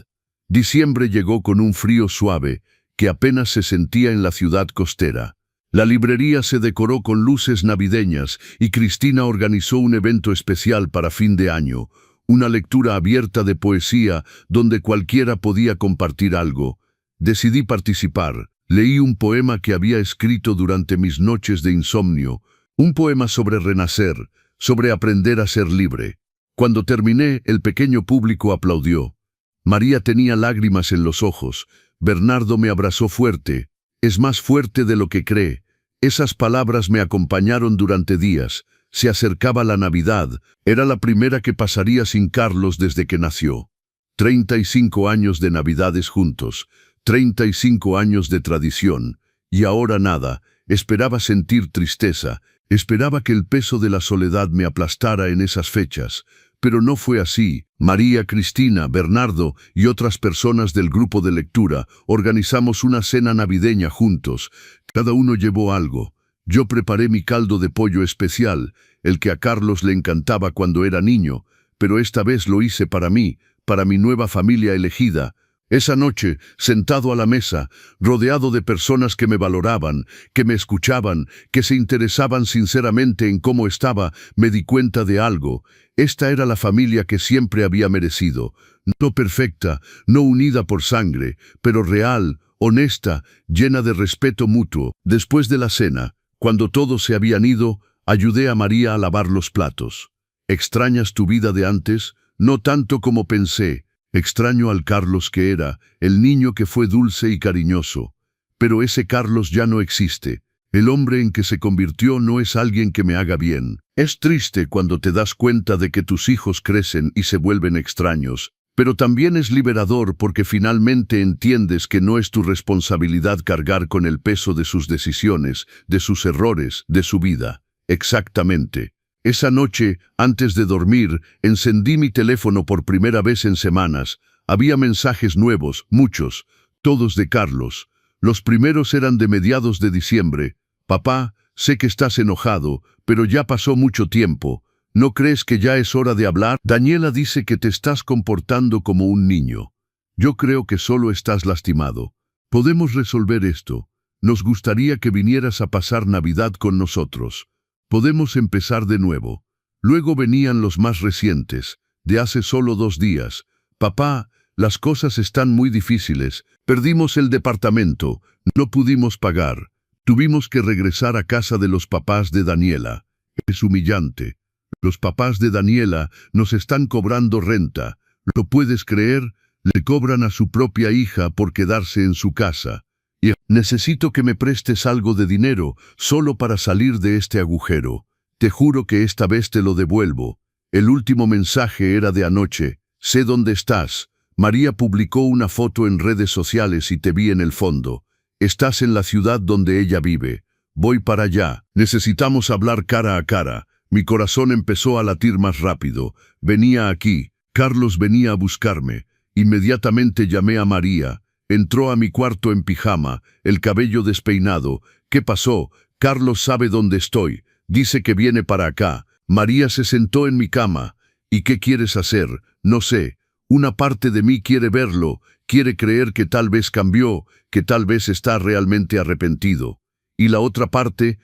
Diciembre llegó con un frío suave que apenas se sentía en la ciudad costera. La librería se decoró con luces navideñas y Cristina organizó un evento especial para fin de año, una lectura abierta de poesía donde cualquiera podía compartir algo. Decidí participar. Leí un poema que había escrito durante mis noches de insomnio, un poema sobre renacer, sobre aprender a ser libre. Cuando terminé, el pequeño público aplaudió. María tenía lágrimas en los ojos. Bernardo me abrazó fuerte. Es más fuerte de lo que cree. Esas palabras me acompañaron durante días. Se acercaba la Navidad. Era la primera que pasaría sin Carlos desde que nació. 35 años de Navidades juntos. 35 años de tradición. Y ahora nada. Esperaba sentir tristeza. Esperaba que el peso de la soledad me aplastara en esas fechas. Pero no fue así. María, Cristina, Bernardo y otras personas del grupo de lectura organizamos una cena navideña juntos. Cada uno llevó algo. Yo preparé mi caldo de pollo especial, el que a Carlos le encantaba cuando era niño, pero esta vez lo hice para mí, para mi nueva familia elegida. Esa noche, sentado a la mesa, rodeado de personas que me valoraban, que me escuchaban, que se interesaban sinceramente en cómo estaba, me di cuenta de algo. Esta era la familia que siempre había merecido. No perfecta, no unida por sangre, pero real, honesta, llena de respeto mutuo. Después de la cena, cuando todos se habían ido, ayudé a María a lavar los platos. ¿Extrañas tu vida de antes? No tanto como pensé. Extraño al Carlos que era, el niño que fue dulce y cariñoso. Pero ese Carlos ya no existe. El hombre en que se convirtió no es alguien que me haga bien. Es triste cuando te das cuenta de que tus hijos crecen y se vuelven extraños, pero también es liberador porque finalmente entiendes que no es tu responsabilidad cargar con el peso de sus decisiones, de sus errores, de su vida. Exactamente. Esa noche, antes de dormir, encendí mi teléfono por primera vez en semanas. Había mensajes nuevos, muchos, todos de Carlos. Los primeros eran de mediados de diciembre. Papá, sé que estás enojado, pero ya pasó mucho tiempo. ¿No crees que ya es hora de hablar? Daniela dice que te estás comportando como un niño. Yo creo que solo estás lastimado. Podemos resolver esto. Nos gustaría que vinieras a pasar Navidad con nosotros. Podemos empezar de nuevo. Luego venían los más recientes, de hace solo 2 días. Papá, las cosas están muy difíciles. Perdimos el departamento. No pudimos pagar. Tuvimos que regresar a casa de los papás de Daniela. Es humillante. Los papás de Daniela nos están cobrando renta. ¿Lo puedes creer? Le cobran a su propia hija por quedarse en su casa. Y necesito que me prestes algo de dinero, solo para salir de este agujero. Te juro que esta vez te lo devuelvo. El último mensaje era de anoche. Sé dónde estás. María publicó una foto en redes sociales y te vi en el fondo. Estás en la ciudad donde ella vive. Voy para allá. Necesitamos hablar cara a cara. Mi corazón empezó a latir más rápido. Venía aquí. Carlos venía a buscarme. Inmediatamente llamé a María. Entró a mi cuarto en pijama, el cabello despeinado. ¿Qué pasó? Carlos sabe dónde estoy. Dice que viene para acá. María se sentó en mi cama. ¿Y qué quieres hacer? No sé. Una parte de mí quiere verlo. Quiere creer que tal vez cambió, que tal vez está realmente arrepentido. Y la otra parte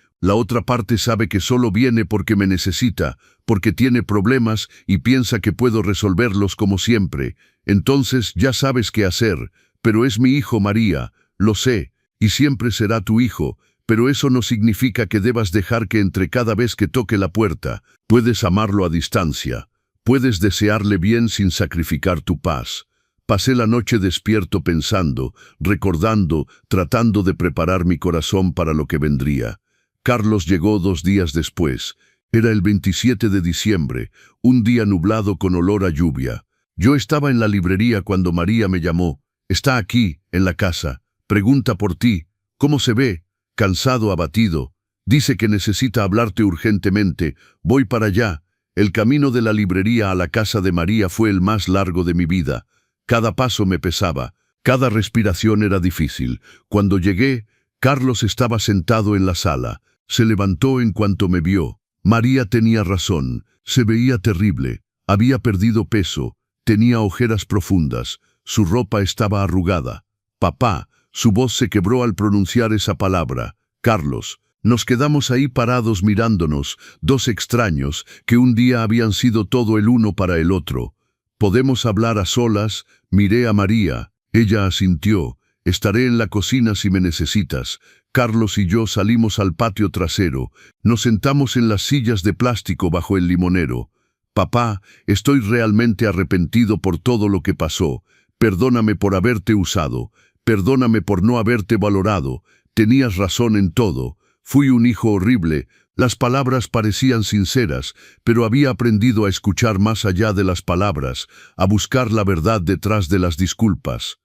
sabe que solo viene porque me necesita, porque tiene problemas y piensa que puedo resolverlos como siempre. Entonces ya sabes qué hacer. Pero es mi hijo, María, lo sé, y siempre será tu hijo, pero eso no significa que debas dejar que entre cada vez que toque la puerta. Puedes amarlo a distancia, puedes desearle bien sin sacrificar tu paz. Pasé la noche despierto pensando, recordando, tratando de preparar mi corazón para lo que vendría. Carlos llegó 2 días después. Era el 27 de diciembre, un día nublado con olor a lluvia. Yo estaba en la librería cuando María me llamó. Está aquí, en la casa. Pregunta por ti. ¿Cómo se ve? Cansado, abatido. Dice que necesita hablarte urgentemente. Voy para allá. El camino de la librería a la casa de María fue el más largo de mi vida. Cada paso me pesaba. Cada respiración era difícil. Cuando llegué, Carlos estaba sentado en la sala. Se levantó en cuanto me vio. María tenía razón. Se veía terrible. Había perdido peso. Tenía ojeras profundas. Su ropa estaba arrugada. Papá, su voz se quebró al pronunciar esa palabra. Carlos. Nos quedamos ahí parados mirándonos, 2 extraños que un día habían sido todo el uno para el otro. ¿Podemos hablar a solas? Miré a María. Ella asintió. Estaré en la cocina si me necesitas. Carlos y yo salimos al patio trasero. Nos sentamos en las sillas de plástico bajo el limonero. Papá, estoy realmente arrepentido por todo lo que pasó. Perdóname por haberte usado. Perdóname por no haberte valorado. Tenías razón en todo. Fui un hijo horrible. Las palabras parecían sinceras, pero había aprendido a escuchar más allá de las palabras, a buscar la verdad detrás de las disculpas.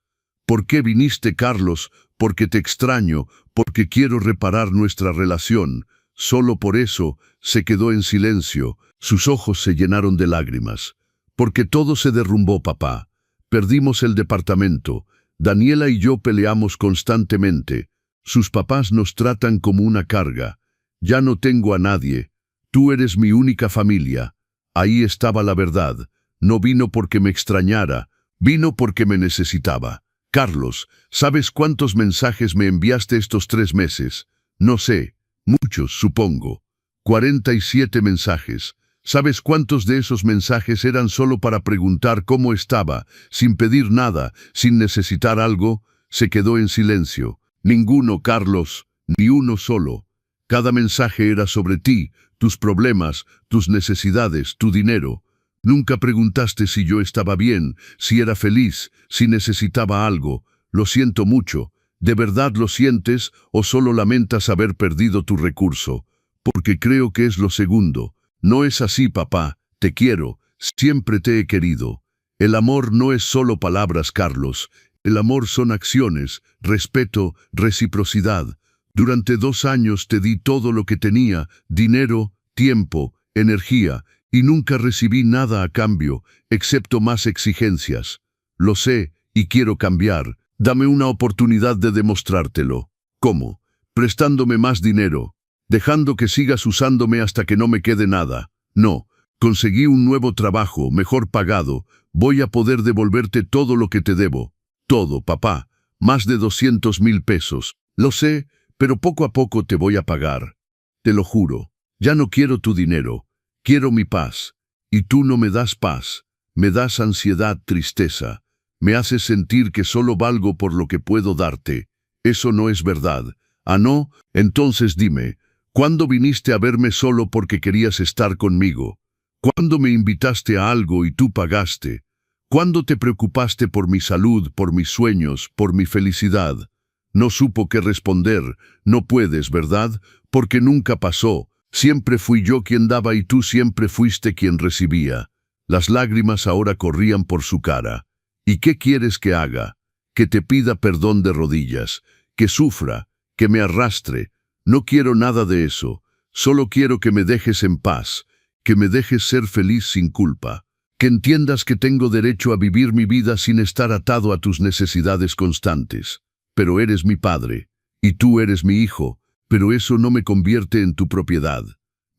¿Por qué viniste, Carlos? Porque te extraño, porque quiero reparar nuestra relación. Solo por eso se quedó en silencio. Sus ojos se llenaron de lágrimas. Porque todo se derrumbó, papá. Perdimos el departamento. Daniela y yo peleamos constantemente. Sus papás nos tratan como una carga. Ya no tengo a nadie. Tú eres mi única familia. Ahí estaba la verdad. No vino porque me extrañara, vino porque me necesitaba. Carlos, ¿sabes cuántos mensajes me enviaste estos 3 meses? No sé, muchos, supongo. 47 mensajes. ¿Sabes cuántos de esos mensajes eran solo para preguntar cómo estaba, sin pedir nada, sin necesitar algo? Se quedó en silencio. Ninguno, Carlos, ni uno solo. Cada mensaje era sobre ti, tus problemas, tus necesidades, tu dinero. Nunca preguntaste si yo estaba bien, si era feliz, si necesitaba algo. Lo siento mucho. ¿De verdad lo sientes o solo lamentas haber perdido tu recurso? Porque creo que es lo segundo. No es así, papá. Te quiero. Siempre te he querido. El amor no es solo palabras, Carlos. El amor son acciones, respeto, reciprocidad. Durante 2 años te di todo lo que tenía, dinero, tiempo, energía, y nunca recibí nada a cambio, excepto más exigencias. Lo sé, y quiero cambiar. Dame una oportunidad de demostrártelo. ¿Cómo? Prestándome más dinero, dejando que sigas usándome hasta que no me quede nada. No, conseguí un nuevo trabajo, mejor pagado. Voy a poder devolverte todo lo que te debo. Todo, papá. Más de 200,000 pesos. Lo sé, pero poco a poco te voy a pagar. Te lo juro. Ya no quiero tu dinero. Quiero mi paz. Y tú no me das paz. Me das ansiedad, tristeza. Me haces sentir que solo valgo por lo que puedo darte. Eso no es verdad. ¿Ah, no? Entonces dime, ¿cuándo viniste a verme solo porque querías estar conmigo? ¿Cuándo me invitaste a algo y tú pagaste? ¿Cuándo te preocupaste por mi salud, por mis sueños, por mi felicidad? No supo qué responder. No puedes, ¿verdad? Porque nunca pasó. Siempre fui yo quien daba y tú siempre fuiste quien recibía. Las lágrimas ahora corrían por su cara. ¿Y qué quieres que haga? Que te pida perdón de rodillas, que sufra, que me arrastre. No quiero nada de eso. Solo quiero que me dejes en paz, que me dejes ser feliz sin culpa. Que entiendas que tengo derecho a vivir mi vida sin estar atado a tus necesidades constantes. Pero eres mi padre, y tú eres mi hijo. Pero eso no me convierte en tu propiedad.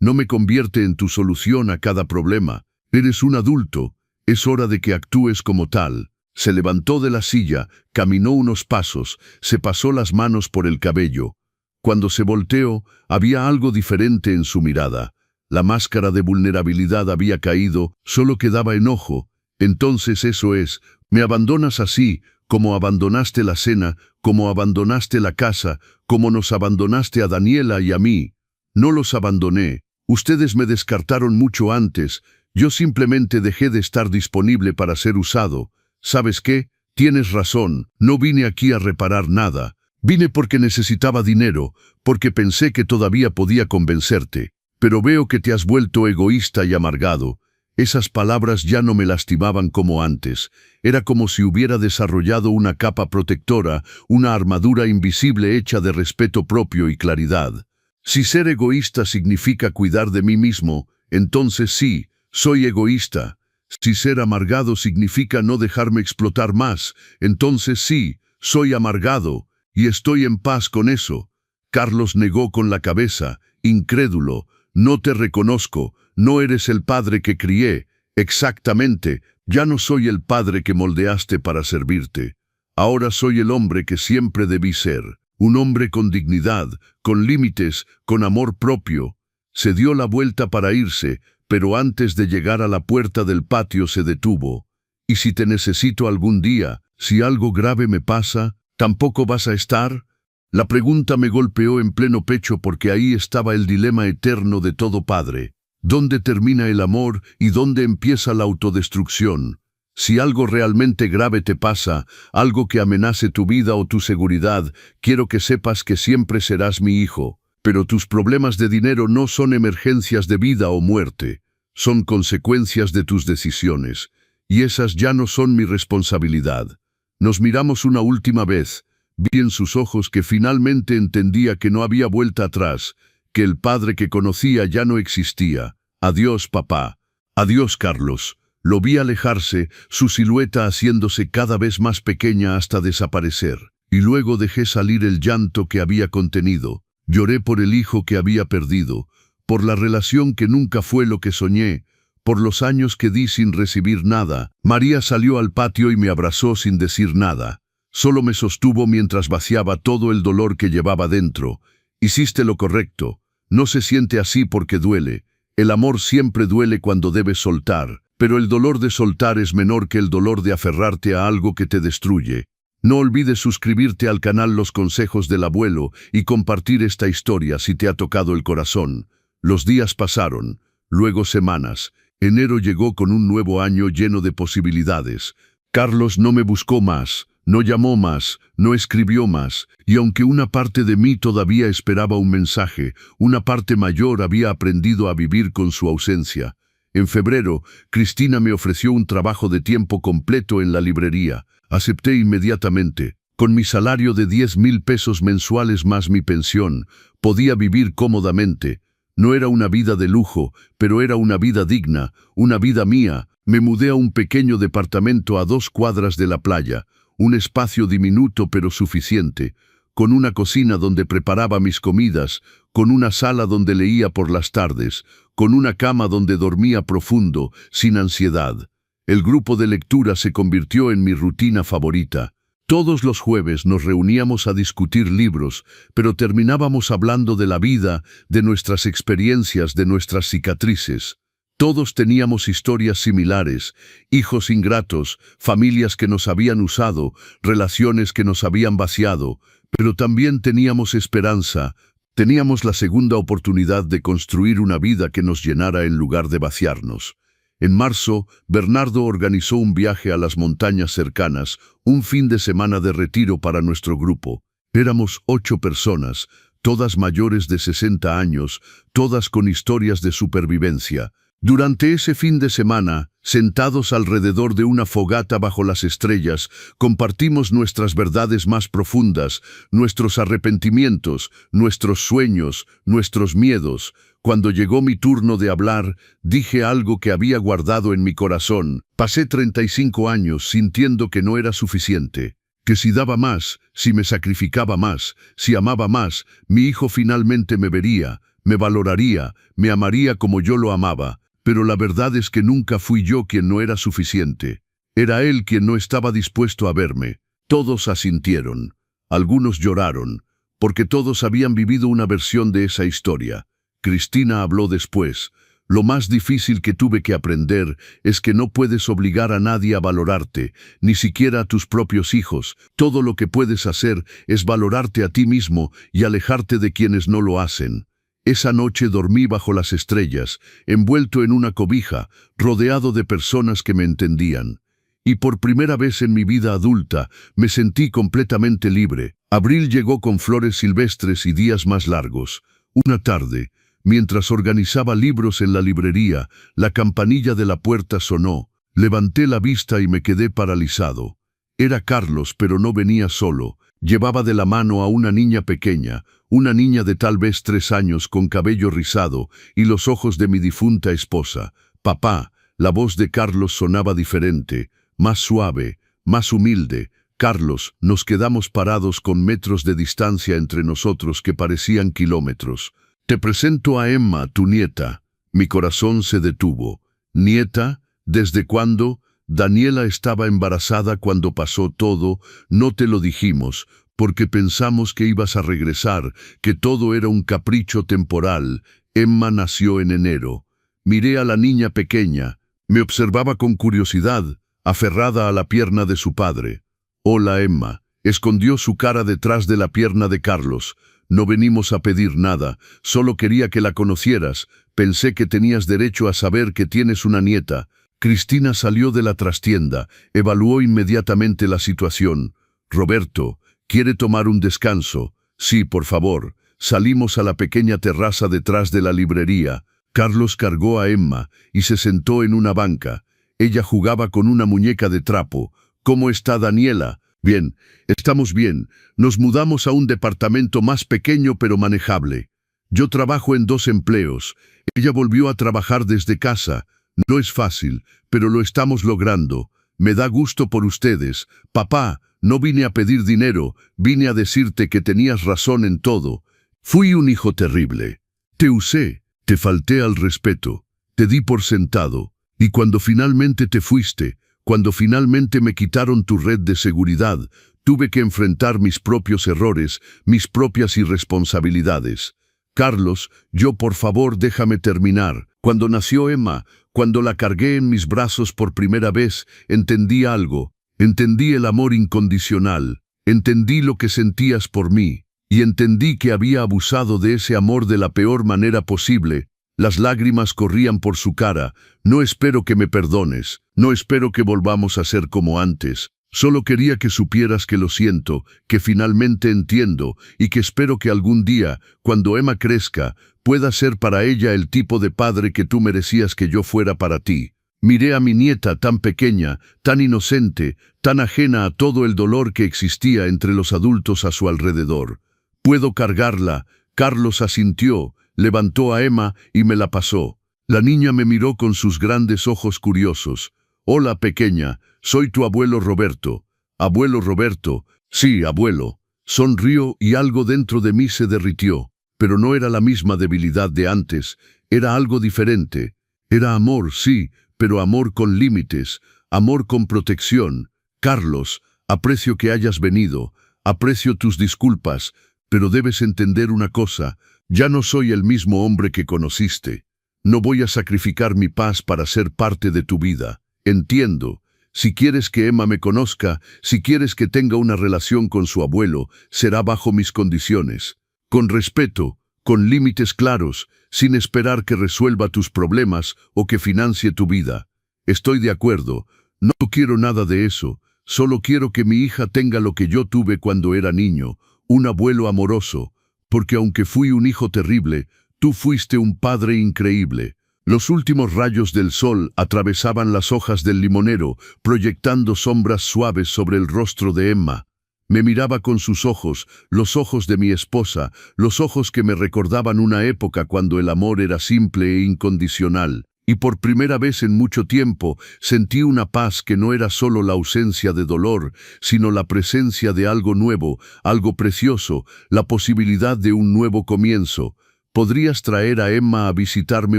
No me convierte en tu solución a cada problema. Eres un adulto. Es hora de que actúes como tal. Se levantó de la silla, caminó unos pasos, se pasó las manos por el cabello. Cuando se volteó, había algo diferente en su mirada. La máscara de vulnerabilidad había caído, solo quedaba enojo. Entonces eso es, me abandonas así, como abandonaste la cena, como abandonaste la casa, como nos abandonaste a Daniela y a mí. No los abandoné. Ustedes me descartaron mucho antes. Yo simplemente dejé de estar disponible para ser usado. ¿Sabes qué? Tienes razón. No vine aquí a reparar nada. Vine porque necesitaba dinero, porque pensé que todavía podía convencerte. Pero veo que te has vuelto egoísta y amargado. Esas palabras ya no me lastimaban como antes. Era como si hubiera desarrollado una capa protectora, una armadura invisible hecha de respeto propio y claridad. Si ser egoísta significa cuidar de mí mismo, entonces sí, soy egoísta. Si ser amargado significa no dejarme explotar más, entonces sí, soy amargado, y estoy en paz con eso. Carlos negó con la cabeza, incrédulo. No te reconozco. No eres el padre que crié. Exactamente, ya no soy el padre que moldeaste para servirte. Ahora soy el hombre que siempre debí ser. Un hombre con dignidad, con límites, con amor propio. Se dio la vuelta para irse, pero antes de llegar a la puerta del patio se detuvo. ¿Y si te necesito algún día, si algo grave me pasa, tampoco vas a estar? La pregunta me golpeó en pleno pecho porque ahí estaba el dilema eterno de todo padre. ¿Dónde termina el amor y dónde empieza la autodestrucción? Si algo realmente grave te pasa, algo que amenace tu vida o tu seguridad, quiero que sepas que siempre serás mi hijo. Pero tus problemas de dinero no son emergencias de vida o muerte. Son consecuencias de tus decisiones. Y esas ya no son mi responsabilidad. Nos miramos una última vez. Vi en sus ojos que finalmente entendía que no había vuelta atrás, que el padre que conocía ya no existía. Adiós, papá. Adiós, Carlos. Lo vi alejarse, su silueta haciéndose cada vez más pequeña hasta desaparecer. Y luego dejé salir el llanto que había contenido. Lloré por el hijo que había perdido, por la relación que nunca fue lo que soñé, por los años que di sin recibir nada. María salió al patio y me abrazó sin decir nada. Solo me sostuvo mientras vaciaba todo el dolor que llevaba dentro. Hiciste lo correcto. No se siente así porque duele. El amor siempre duele cuando debes soltar, pero el dolor de soltar es menor que el dolor de aferrarte a algo que te destruye. No olvides suscribirte al canal Los Consejos del Abuelo y compartir esta historia si te ha tocado el corazón. Los días pasaron, luego semanas. Enero llegó con un nuevo año lleno de posibilidades. Carlos no me buscó más, no llamó más, no escribió más, y aunque una parte de mí todavía esperaba un mensaje, una parte mayor había aprendido a vivir con su ausencia. En febrero, Cristina me ofreció un trabajo de tiempo completo en la librería. Acepté inmediatamente. Con mi salario de 10,000 pesos mensuales más mi pensión, podía vivir cómodamente. No era una vida de lujo, pero era una vida digna, una vida mía. Me mudé a un pequeño departamento a 2 cuadras de la playa, un espacio diminuto pero suficiente, con una cocina donde preparaba mis comidas, con una sala donde leía por las tardes, con una cama donde dormía profundo, sin ansiedad. El grupo de lectura se convirtió en mi rutina favorita. Todos los jueves nos reuníamos a discutir libros, pero terminábamos hablando de la vida, de nuestras experiencias, de nuestras cicatrices. Todos teníamos historias similares, hijos ingratos, familias que nos habían usado, relaciones que nos habían vaciado, pero también teníamos esperanza, teníamos la segunda oportunidad de construir una vida que nos llenara en lugar de vaciarnos. En marzo, Bernardo organizó un viaje a las montañas cercanas, un fin de semana de retiro para nuestro grupo. Éramos 8 personas, todas mayores de 60 años, todas con historias de supervivencia. Durante ese fin de semana, sentados alrededor de una fogata bajo las estrellas, compartimos nuestras verdades más profundas, nuestros arrepentimientos, nuestros sueños, nuestros miedos. Cuando llegó mi turno de hablar, dije algo que había guardado en mi corazón. Pasé 35 años sintiendo que no era suficiente, que si daba más, si me sacrificaba más, si amaba más, mi hijo finalmente me vería, me valoraría, me amaría como yo lo amaba. Pero la verdad es que nunca fui yo quien no era suficiente. Era él quien no estaba dispuesto a verme. Todos asintieron. Algunos lloraron, porque todos habían vivido una versión de esa historia. Cristina habló después. Lo más difícil que tuve que aprender es que no puedes obligar a nadie a valorarte, ni siquiera a tus propios hijos. Todo lo que puedes hacer es valorarte a ti mismo y alejarte de quienes no lo hacen. Esa noche dormí bajo las estrellas, envuelto en una cobija, rodeado de personas que me entendían. Y por primera vez en mi vida adulta, me sentí completamente libre. Abril llegó con flores silvestres y días más largos. Una tarde, mientras organizaba libros en la librería, la campanilla de la puerta sonó. Levanté la vista y me quedé paralizado. Era Carlos, pero no venía solo. Llevaba de la mano a una niña pequeña, una niña de tal vez 3 años con cabello rizado y los ojos de mi difunta esposa. Papá, la voz de Carlos sonaba diferente, más suave, más humilde. Carlos, nos quedamos parados con metros de distancia entre nosotros que parecían kilómetros. Te presento a Emma, tu nieta. Mi corazón se detuvo. ¿Nieta? ¿Desde cuándo? Daniela estaba embarazada cuando pasó todo, no te lo dijimos, porque pensamos que ibas a regresar, que todo era un capricho temporal. Emma nació en enero. Miré a la niña pequeña. Me observaba con curiosidad, aferrada a la pierna de su padre. Hola, Emma. Escondió su cara detrás de la pierna de Carlos. No venimos a pedir nada, solo quería que la conocieras. Pensé que tenías derecho a saber que tienes una nieta. Cristina salió de la trastienda, evaluó inmediatamente la situación. Roberto, ¿quiere tomar un descanso? Sí, por favor. Salimos a la pequeña terraza detrás de la librería. Carlos cargó a Emma y se sentó en una banca. Ella jugaba con una muñeca de trapo. ¿Cómo está Daniela? Bien, estamos bien. Nos mudamos a un departamento más pequeño pero manejable. Yo trabajo en 2 empleos. Ella volvió a trabajar desde casa. No es fácil, pero lo estamos logrando. Me da gusto por ustedes. Papá, no vine a pedir dinero, vine a decirte que tenías razón en todo. Fui un hijo terrible. Te usé, te falté al respeto, te di por sentado, y cuando finalmente te fuiste, cuando finalmente me quitaron tu red de seguridad, tuve que enfrentar mis propios errores, mis propias irresponsabilidades. Carlos, por favor déjame terminar. Cuando nació Emma, cuando la cargué en mis brazos por primera vez, entendí algo. Entendí el amor incondicional. Entendí lo que sentías por mí. Y entendí que había abusado de ese amor de la peor manera posible. Las lágrimas corrían por su cara. No espero que me perdones. No espero que volvamos a ser como antes. Solo quería que supieras que lo siento, que finalmente entiendo, y que espero que algún día, cuando Emma crezca, pueda ser para ella el tipo de padre que tú merecías que yo fuera para ti. Miré a mi nieta tan pequeña, tan inocente, tan ajena a todo el dolor que existía entre los adultos a su alrededor. «Puedo cargarla». Carlos asintió, levantó a Emma y me la pasó. La niña me miró con sus grandes ojos curiosos. «Hola, pequeña, soy tu abuelo Roberto». «¿Abuelo Roberto?» «Sí, abuelo». Sonrió y algo dentro de mí se derritió, pero no era la misma debilidad de antes, era algo diferente. Era amor, sí, pero amor con límites, amor con protección. «Carlos, aprecio que hayas venido, aprecio tus disculpas, pero debes entender una cosa, ya no soy el mismo hombre que conociste. No voy a sacrificar mi paz para ser parte de tu vida. Entiendo. Si quieres que Emma me conozca, si quieres que tenga una relación con su abuelo, será bajo mis condiciones. Con respeto, con límites claros, sin esperar que resuelva tus problemas o que financie tu vida. Estoy de acuerdo. No quiero nada de eso. Solo quiero que mi hija tenga lo que yo tuve cuando era niño, un abuelo amoroso, porque aunque fui un hijo terrible, tú fuiste un padre increíble. Los últimos rayos del sol atravesaban las hojas del limonero, proyectando sombras suaves sobre el rostro de Emma. Me miraba con sus ojos, los ojos de mi esposa, los ojos que me recordaban una época cuando el amor era simple e incondicional. Y por primera vez en mucho tiempo sentí una paz que no era solo la ausencia de dolor, sino la presencia de algo nuevo, algo precioso, la posibilidad de un nuevo comienzo. ¿Podrías traer a Emma a visitarme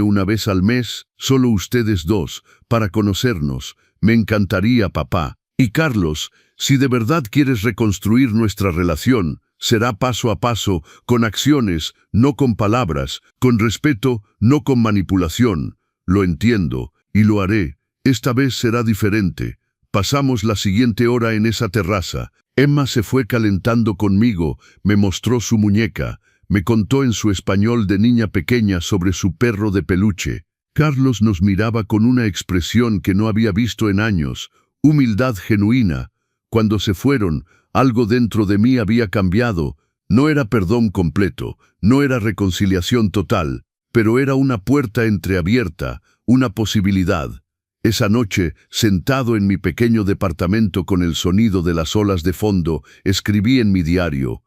una vez al mes, solo ustedes dos, para conocernos? Me encantaría, papá. Y Carlos, si de verdad quieres reconstruir nuestra relación, será paso a paso, con acciones, no con palabras, con respeto, no con manipulación. Lo entiendo, y lo haré. Esta vez será diferente. Pasamos la siguiente hora en esa terraza. Emma se fue calentando conmigo, me mostró su muñeca, me contó en su español de niña pequeña sobre su perro de peluche. Carlos nos miraba con una expresión que no había visto en años, humildad genuina. Cuando se fueron, algo dentro de mí había cambiado. No era perdón completo, no era reconciliación total, pero era una puerta entreabierta, una posibilidad. Esa noche, sentado en mi pequeño departamento con el sonido de las olas de fondo, escribí en mi diario: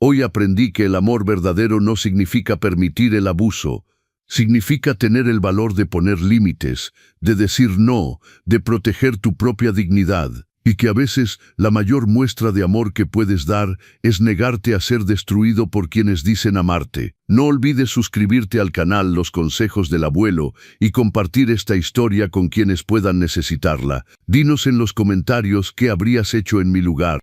«Hoy aprendí que el amor verdadero no significa permitir el abuso, significa tener el valor de poner límites, de decir no, de proteger tu propia dignidad». Y que a veces la mayor muestra de amor que puedes dar es negarte a ser destruido por quienes dicen amarte. No olvides suscribirte al canal Los Consejos del Abuelo y compartir esta historia con quienes puedan necesitarla. Dinos en los comentarios qué habrías hecho en mi lugar.